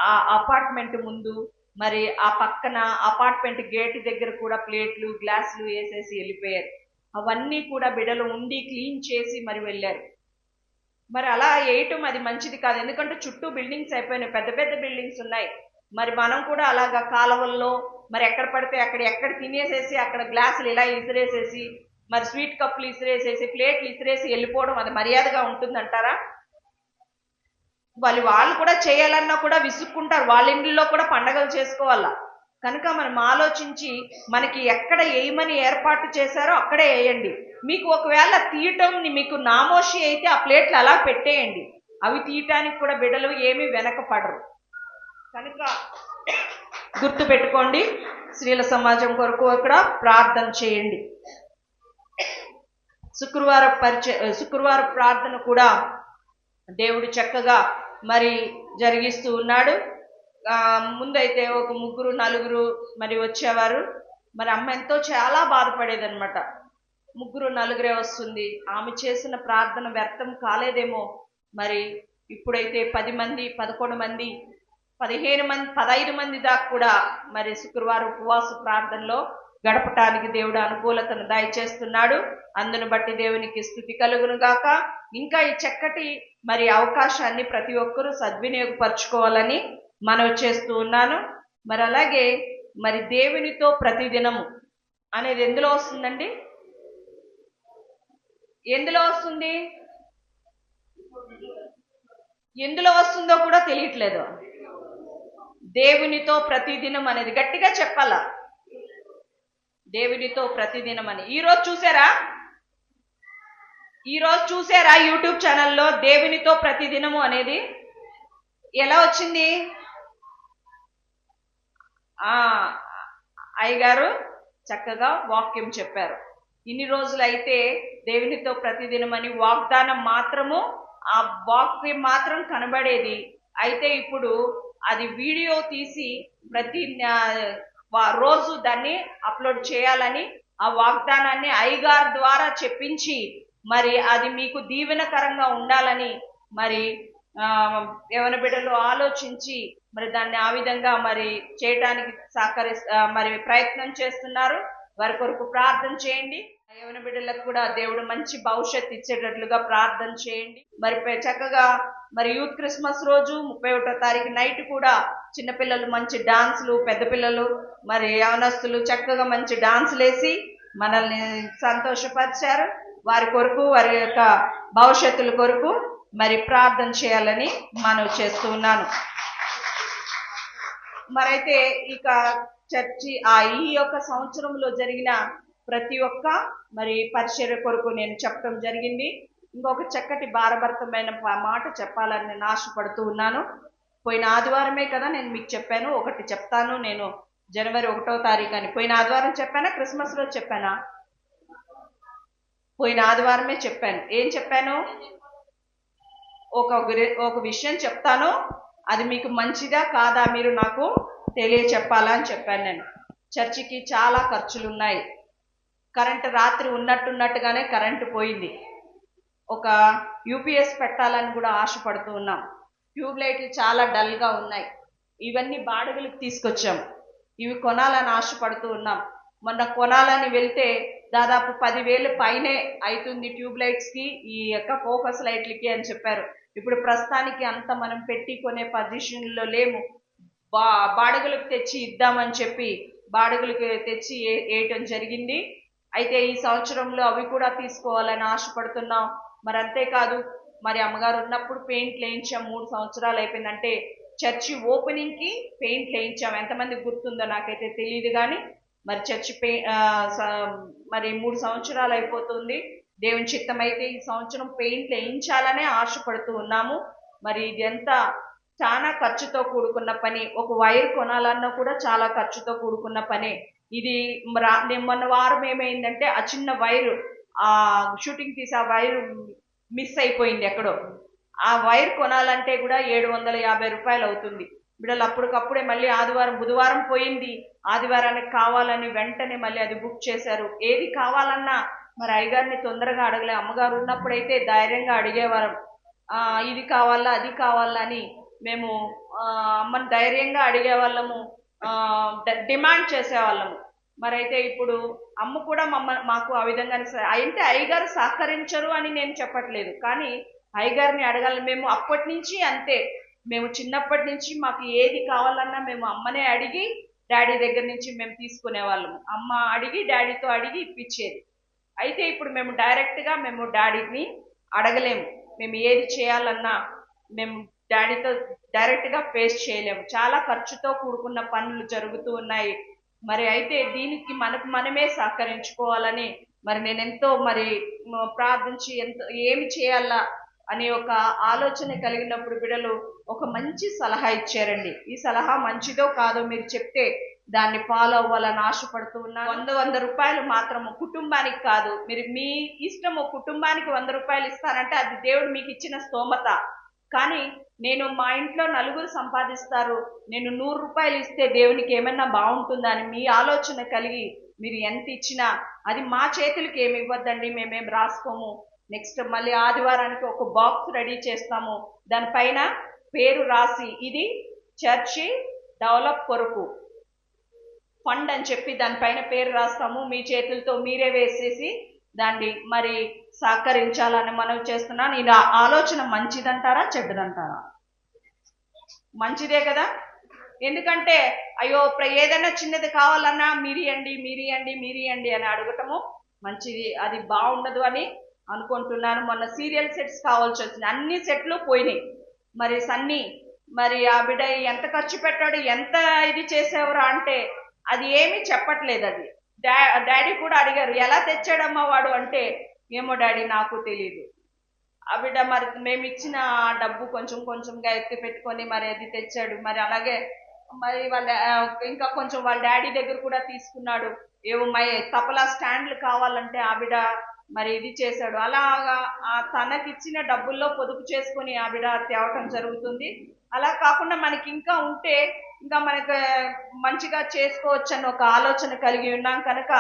ఆ అపార్ట్మెంట్ ముందు మరి ఆ పక్కన అపార్ట్మెంట్ గేట్ దగ్గర కూడా ప్లేట్లు గ్లాసులు వేసేసి వెళ్ళిపోయారు. అవన్నీ కూడా బిడ్డలు ఉండి క్లీన్ చేసి మరి వెళ్ళారు. మరి అలా వేయటం అది మంచిది కాదు, ఎందుకంటే చుట్టూ బిల్డింగ్స్ అయిపోయినాయి, పెద్ద పెద్ద బిల్డింగ్స్ ఉన్నాయి. మరి మనం కూడా అలాగా కాలువల్లో మరి ఎక్కడ పడితే ఎక్కడ తినేసేసి అక్కడ గ్లాసులు ఇలా ఇసిరేసేసి మరి స్వీట్ కప్పులు ఇసిరేసేసి ప్లేట్లు ఇసిరేసి వెళ్ళిపోవడం అది మర్యాదగా ఉంటుందంటారా? వాళ్ళు కూడా చేయాలన్నా కూడా విసుక్కుంటారు. వాళ్ళ ఇంట్లో కూడా పండగలు చేసుకోవాలా కనుక మనం ఆలోచించి మనకి ఎక్కడ వేయమని ఏర్పాటు చేశారో అక్కడే వేయండి. మీకు ఒకవేళ తీయటం మీకు నామోషి అయితే ఆ ప్లేట్లు అలా పెట్టేయండి. అవి తీయటానికి కూడా బిడ్డలు ఏమీ వెనకపడరు. కనుక గుర్తు పెట్టుకోండి, స్త్రీల సమాజం కొరకు అక్కడ ప్రార్థన చేయండి. శుక్రవారం ప్రార్థన కూడా దేవుడు చక్కగా మరి జరిగిస్తూ ఉన్నాడు. ముందైతే ఒక 3-4 మరి వచ్చేవారు. మరి అమ్మ ఎంతో చాలా బాధపడేదన్నమాట. 3-4 వస్తుంది, ఆమె చేసిన ప్రార్థన వ్యర్థం కాలేదేమో. మరి ఇప్పుడైతే 10 మంది 11 మంది 15 మంది 15 మంది దాకా కూడా మరి శుక్రవారం ఉపవాస ప్రార్థనలో గడపటానికి దేవుడు అనుకూలతను దయచేస్తున్నాడు. అందును బట్టి దేవునికి స్తుతి కలుగును గాక. ఇంకా ఈ చక్కటి మరి అవకాశాన్ని ప్రతి ఒక్కరూ సద్వినియోగపరచుకోవాలని మనవి చేస్తూ ఉన్నాను. మరి అలాగే మరి దేవునితో ప్రతిదినము అనేది ఎందులో వస్తుందండి? ఎందులో వస్తుంది? ఎందులో వస్తుందో కూడా తెలియట్లేదు. దేవునితో ప్రతిదినం అనేది గట్టిగా చెప్పాలా, దేవునితో ప్రతిదినం అని. ఈరోజు చూసారా యూట్యూబ్ ఛానల్లో దేవునితో ప్రతిదినము అనేది ఎలా వచ్చింది? అయ్యగారు చక్కగా వాక్యం చెప్పారు. ఇన్ని రోజులు అయితే దేవునితో ప్రతిదినం అని వాగ్దానం మాత్రము, ఆ వాక్యం మాత్రం కనబడేది. అయితే ఇప్పుడు అది వీడియో తీసి ప్రతి రోజు దాన్ని అప్లోడ్ చేయాలని ఆ వాగ్దానాన్ని అయ్యగారు ద్వారా చెప్పించి మరి అది మీకు దీవెనకరంగా ఉండాలని మరి యవన బిడ్డలు ఆలోచించి మరి దాన్ని ఆ విధంగా మరి చేయటానికి మరి ప్రయత్నం చేస్తున్నారు. వారి కొరకు ప్రార్థన చేయండి. యవన బిడ్డలకు కూడా దేవుడు మంచి భవిష్యత్తు ఇచ్చేటట్లుగా ప్రార్థన చేయండి. మరి చక్కగా మరి యూత్ క్రిస్మస్ రోజు 31వ తారీఖు నైట్ కూడా చిన్నపిల్లలు మంచి డాన్సులు, పెద్ద పిల్లలు మరి యవనస్తులు చక్కగా మంచి డాన్సులు వేసి మనల్ని సంతోషపరిచారు. వారి కొరకు వారి యొక్క భవిష్యత్తుల కొరకు మరి ప్రార్థన చేయాలని మనవి చేస్తూ ఉన్నాను. మరైతే ఇక చర్చి ఈ యొక్క సంవత్సరంలో జరిగిన ప్రతి ఒక్క మరి పరిచర్య కొరకు నేను చెప్పడం జరిగింది. ఇంకొక చక్కటి భారభరితమైన మాట చెప్పాలని నేను ఆశపడుతూ ఉన్నాను. పోయిన ఆదివారమే కదా నేను మీకు చెప్పాను, ఒకటి చెప్తాను. నేను జనవరి 1వ తారీఖు అని పోయిన ఆదివారం చెప్పానా, క్రిస్మస్ రోజు చెప్పానా? పోయిన ఆదివారమే చెప్పాను. ఏం చెప్పాను? ఒక విషయం చెప్తాను, అది మీకు మంచిదా కాదా మీరు నాకు తెలియచెప్పాలా అని చెప్పాను. నేను చర్చికి చాలా ఖర్చులు ఉన్నాయి. కరెంటు రాత్రి ఉన్నట్టుగానే కరెంటు పోయింది. ఒక యూపీఎస్ పెట్టాలని కూడా ఆశపడుతూ ఉన్నాం. ట్యూబ్ లైట్లు చాలా డల్గా ఉన్నాయి. ఇవన్నీ బాడుగలకు తీసుకొచ్చాం. ఇవి కొనాలని ఆశపడుతూ ఉన్నాం. మొన్న కొనాలని వెళ్తే దాదాపు 10,000 పైనే అవుతుంది ట్యూబ్ లైట్స్ కి, ఈ యొక్క ఫోకస్ లైట్లకి అని చెప్పారు. ఇప్పుడు ప్రస్తుతానికి అంత మనం పెట్టి కొనే పొజిషన్లో లేము. బాడుగులకు తెచ్చి ఇద్దామని చెప్పి బాడుగులకు తెచ్చి వేయటం జరిగింది. అయితే ఈ సంవత్సరంలో అవి కూడా తీసుకోవాలని ఆశపడుతున్నాం. మరి అంతేకాదు, మరి అమ్మగారు ఉన్నప్పుడు పెయింట్లు వేయించాం. 3 సంవత్సరాలు అయిపోయిందంటే చర్చి ఓపెనింగ్ కి పెయింట్లు వేయించాం. ఎంతమంది గుర్తుందో నాకైతే తెలియదు కానీ మరి చర్చి మరి 3 సంవత్సరాలు అయిపోతుంది. దేవుని చిత్తం అయితే ఈ సంవత్సరం పెయింట్లు వేయించాలనే ఆశపడుతూ ఉన్నాము. మరి ఇది ఎంత చాలా ఖర్చుతో కూడుకున్న పని. ఒక వైర్ కొనాలన్నా కూడా చాలా ఖర్చుతో కూడుకున్న పని. ఇది మొన్న వారం ఏమైందంటే ఆ చిన్న వైరు, ఆ షూటింగ్ తీసి ఆ వైరు మిస్ అయిపోయింది ఎక్కడో. ఆ వైర్ కొనాలంటే కూడా 750 రూపాయలు అవుతుంది. బిడ్డలు అప్పటికప్పుడే మళ్ళీ బుధవారం పోయింది, ఆదివారానికి కావాలని వెంటనే మళ్ళీ అది బుక్ చేశారు. ఏది కావాలన్నా మరి అయ్యగారిని తొందరగా అడగలే. అమ్మగారు ఉన్నప్పుడైతే ధైర్యంగా అడిగేవారం, ఇది కావాలా అది కావాలా అని మేము అమ్మని ధైర్యంగా అడిగేవాళ్ళము, డిమాండ్ చేసేవాళ్ళము. మరైతే ఇప్పుడు అమ్మ కూడా మాకు ఆ విధంగా అంటే అయ్యగారు సహకరించరు అని నేను చెప్పట్లేదు, కానీ అయ్యగారిని అడగాలి. మేము అప్పటి నుంచి అంతే, మేము చిన్నప్పటి నుంచి మాకు ఏది కావాలన్నా మేము అమ్మనే అడిగి డాడీ దగ్గర నుంచి మేము తీసుకునే వాళ్ళము. అమ్మ అడిగి డాడీతో అడిగి ఇప్పించేది. అయితే ఇప్పుడు మేము డైరెక్ట్గా మేము డాడీని అడగలేము. మేము ఏది చేయాలన్నా మేము డాడీతో డైరెక్ట్గా ఫేస్ చేయలేము. చాలా ఖర్చుతో కూడుకున్న పనులు జరుగుతూ ఉన్నాయి. మరి అయితే దీనికి మనమే సహకరించుకోవాలని మరి నేను ఎంతో ప్రార్థించి ఏమి చేయాలా అనే ఒక ఆలోచన కలిగినప్పుడు బిడ్డలు ఒక మంచి సలహా ఇచ్చారండి. ఈ సలహా మంచిదో కాదో మీరు చెప్తే దాన్ని ఫాలో అవ్వాలని ఆశపడుతూ ఉన్నాను. 100 రూపాయలు మాత్రము కుటుంబానికి కాదు, మీరు మీ ఇష్టము. కుటుంబానికి 100 రూపాయలు ఇస్తారంటే అది దేవుడు మీకు ఇచ్చిన స్తోమత. కానీ నేను మా ఇంట్లో 4 సంపాదిస్తారు, నేను 100 రూపాయలు ఇస్తే దేవునికి ఏమన్నా బాగుంటుందా అని మీ ఆలోచన కలిగి మీరు ఎంత ఇచ్చినా అది మా చేతులకి ఏమి ఇవ్వద్దండి, మేమేం రాసుకోము. నెక్స్ట్ మళ్ళీ ఆదివారానికి ఒక బాక్స్ రెడీ చేస్తాము, దానిపైన పేరు రాసి ఇది చర్చి డెవలప్ కొరకు ఫండ్ అని చెప్పి దానిపైన పేరు రాస్తాము. మీ చేతులతో మీరే వేసేసి దాన్ని మరి సహకరించాలని మనం చేస్తున్నాను. ఇది ఆలోచన మంచిదంటారా చెడ్డదంటారా? మంచిదే కదా. ఎందుకంటే అయ్యో ఏదైనా చిన్నది కావాలన్నా మీరియండి అని అడగటము మంచిది, అది బాగుండదు అని అనుకుంటున్నాను. మొన్న సీరియల్ సెట్స్ కావాల్సి వచ్చింది, అన్ని సెట్లు పోయినాయి. మరి సన్నీ మరి ఆ బిడ్డ ఎంత ఖర్చు పెట్టాడు, ఎంత ఇది చేసేవరా అంటే అది ఏమీ చెప్పట్లేదు. అది డాడీ కూడా అడిగారు, ఎలా తెచ్చాడమ్మా వాడు అంటే, ఏమో డాడీ నాకు తెలియదు. ఆ బిడ్డ మరి మేము ఇచ్చిన డబ్బు కొంచెంగా ఎత్తి పెట్టుకొని మరి అది తెచ్చాడు. మరి అలాగే మరి ఇంకా కొంచెం వాళ్ళ డాడీ దగ్గర కూడా తీసుకున్నాడు. ఏవో తపలా స్టాండ్లు కావాలంటే ఆ బిడ్డ మరి ఇది చేశాడు. అలాగా తనకిచ్చిన డబ్బుల్లో పొదుపు చేసుకొని ఆ బిడ్డ తేవటం జరుగుతుంది. అలా కాకుండా మనకి ఇంకా ఉంటే ఇంకా మనకు మంచిగా చేసుకోవచ్చు అన్న ఒక ఆలోచన కలిగి ఉన్నాం కనుక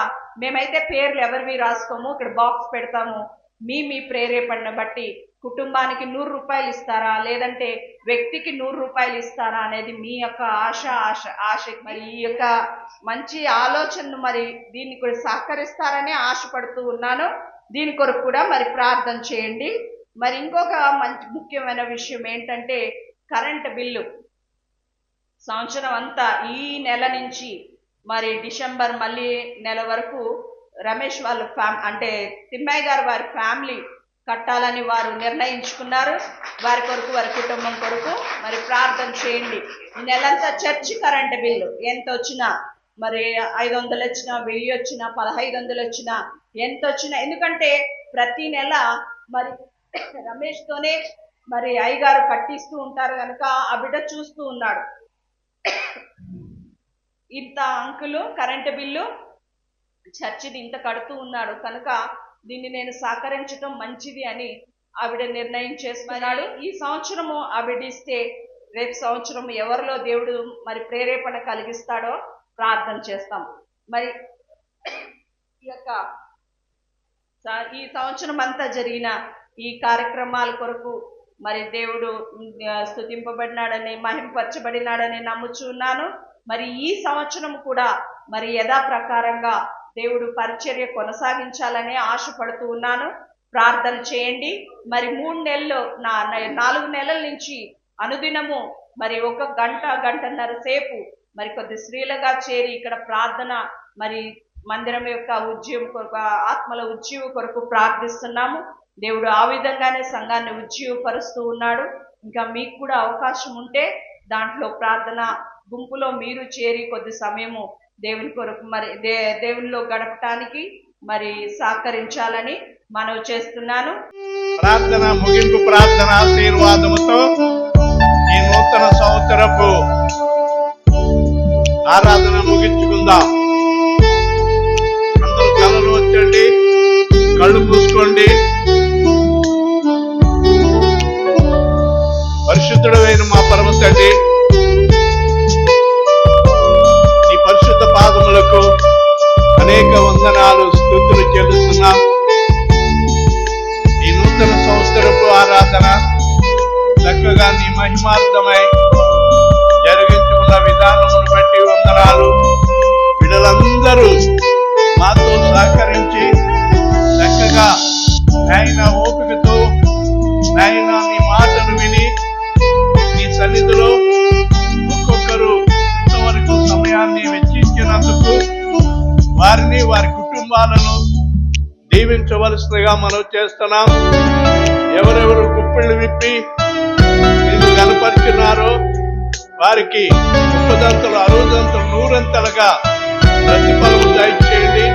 మేమైతే పేర్లు ఎవరివి రాసుకోము, ఇక్కడ బాక్స్ పెడతాము. మీ ప్రేరేపణను బట్టి కుటుంబానికి 100 రూపాయలు ఇస్తారా, లేదంటే వ్యక్తికి 100 రూపాయలు ఇస్తారా అనేది మీ యొక్క ఆశ. మరి ఈ యొక్క మంచి ఆలోచనను మరి దీన్ని కూడా సహకరిస్తారని ఆశపడుతూ ఉన్నాను. దీని కొరకు కూడా మరి ప్రార్థన చేయండి. మరి ఇంకొక మంచి ముఖ్యమైన విషయం ఏంటంటే కరెంట్ బిల్లు. సంవత్సరం అంతా ఈ నెల నుంచి మరి డిసెంబర్ మళ్ళీ నెల వరకు రమేష్ వాళ్ళ అంటే తిమ్మయ్య గారు వారి ఫ్యామిలీ కట్టాలని వారు నిర్ణయించుకున్నారు. వారి కొరకు వారి కుటుంబం కొరకు మరి ప్రార్థన చేయండి. ఈ నెలంతా చర్చి కరెంట్ బిల్లు ఎంత వచ్చినా, మరి 500 వచ్చినా, 1000 వచ్చినా, 1500 వచ్చినా, ఎంత వచ్చినా, ఎందుకంటే ప్రతి నెల మరి రమేష్తోనే మరి అయ్యగారు కట్టిస్తూ ఉంటారు కనుక ఆ బిడ్డ చూస్తూ ఉన్నాడు. ఇంత అంకులు కరెంటు బిల్లు చర్చిది ఇంత కడుతూ ఉన్నాడు కనుక దీన్ని నేను సహకరించడం మంచిది అని ఆవిడ నిర్ణయం చేసుకున్నాడు. ఈ సంవత్సరము ఆవిడ ఇస్తే రేపు సంవత్సరం ఎవరిలో దేవుడు మరి ప్రేరేపణ కలిగిస్తాడో ప్రార్థన చేస్తాం. మరి ఈ సంవత్సరం అంతా జరిగిన ఈ కార్యక్రమాల కొరకు మరి దేవుడు స్తుతింపబడినాడని, మహింపరచబడినాడని నమ్ముచున్నాను. మరి ఈ సంవత్సరం కూడా మరి యథాప్రకారంగా దేవుడు పరిచర్య కొనసాగించాలని ఆశపడుతూ ఉన్నాను. ప్రార్థన చేయండి. మరి 3 నెలలు 4 నెలల నుంచి అనుదినము మరి 1 గంట గంటన్నర సేపు మరి కొద్ది స్త్రీలుగా చేరి ఇక్కడ ప్రార్థన మరి మందిరం యొక్క ఉజ్జీవం కొరకు, ఆత్మల ఉజ్జీవ కొరకు ప్రార్థిస్తున్నాము. దేవుడు ఆ విధంగానే సంఘాన్ని ఉజ్జీవపరుస్తూ ఉన్నాడు. ఇంకా మీకు కూడా అవకాశం ఉంటే దాంట్లో ప్రార్థన గుంపులో మీరు చేరి కొద్ది సమయము దేవుని కొరకు మరి దేవునిలో గడపటానికి మరి సహకరించాలని మనవి చేస్తున్నాను. ప్రార్థన ముగింపు ప్రార్థన ఆశీర్వాదముతో ఈ నూతన సంవత్సరపు ఆరాధన ముగించుకుందాం. అందరూ కళ్ళు వచ్చండి, కళ్ళు మూసుకోండి. పరిశుద్ధుడైన మా పరమ తండ్రి, నీ పరిశుద్ధ పాదములకు అనేక వందనాలు, స్తుతులు చెల్లిస్తున్నాం. ఈ నూతన సంవత్సరపు ఆరాధన చక్కగా నీ మహిమార్థమై జరిగించుకున్న విధానమును బట్టి వందనాలు. బిడ్డలందరూ మాతో సహకరించి చక్కగా నాయన ఓపికతో నాయన నీ మాటలు విని నీ సన్నిధిలో ఒక్కొక్కరు ఇంతవరకు సమయాన్ని వెచ్చించినందుకు వారిని, వారి కుటుంబాలను దీవించవలసిందిగా మనం చేస్తున్నాం. ఎవరెవరు గుప్పిళ్ళు విప్పి నిన్ను కనపరిచినారో వారికి 30 60 100 ప్రతిఫలము దయచేయండి.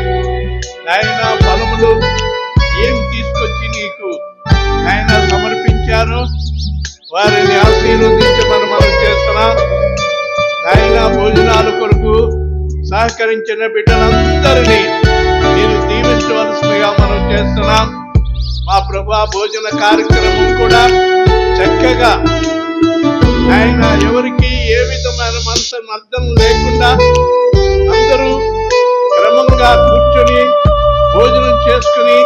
నాయన ఫలములు ఏం తీసుకొచ్చి నీకు ఆయన సమర్పించారో వారిని ఆశీర్వదించమని మనం చేస్తున్నాం. ఆయన భోజనాల కొరకు సహకరించిన బిడ్డలందరినీ మీరు దీవించవలసిందిగా మనం చేస్తున్నాం. మా ప్రభు భోజన కార్యక్రమం కూడా చక్కగా ఆయన ఎవరికి ఏ విధమైన అర్థం లేకుండా అందరూ క్రమంగా కూర్చొని భోజనం చేసుకుని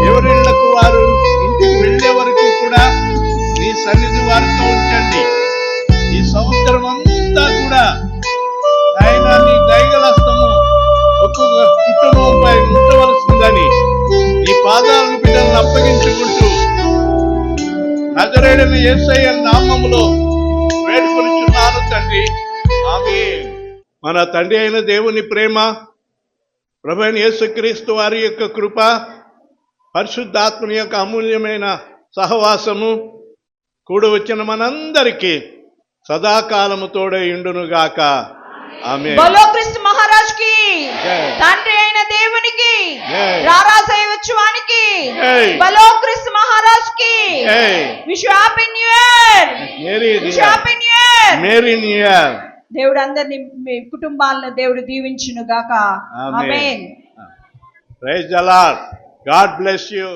ఎవరిళ్లకు వారు ఇంటికి వెళ్లే వరకు కూడా నీ సన్నిధి వారితో ఉంచండి. ఈ సంవత్సరం అంతా కూడా ఆయన నీ దయగలస్తము ఒక్కొక్క కుటుంబంపై ఉంచవలసిందని నీ పాదాలను బిడ్డలను అప్పగించుకుంటూ నజరేయుడైన యేసయ్య నామములో వేడుకొనుచున్నాను తండ్రి, ఆమేన్. మన తండ్రి అయిన దేవుని ప్రేమ, ప్రభువైన యేసుక్రీస్తు వారి యొక్క కృప, పరిశుద్ధాత్మని యొక్క అమూల్యమైన సహవాసము కూడి వచ్చిన మనందరికీ సదాకాలము తోడై ఉండునుగాక. ఆమేన్. బలో క్రీస్తు మహారాజ్ కి, జై. తండ్రి అయిన దేవునికి, జై. రారాజైవచ్చువానికి, జై. బలో క్రీస్తు మహారాజ్ కి, జై. Wish you happy new year. Wish you happy new year. Merry new year. దేవుడు అందరిని, మీ కుటుంబాలను దేవుడు దీవించును గాక. ఆమేన్. ఆమేన్. Praise the Lord. God bless you.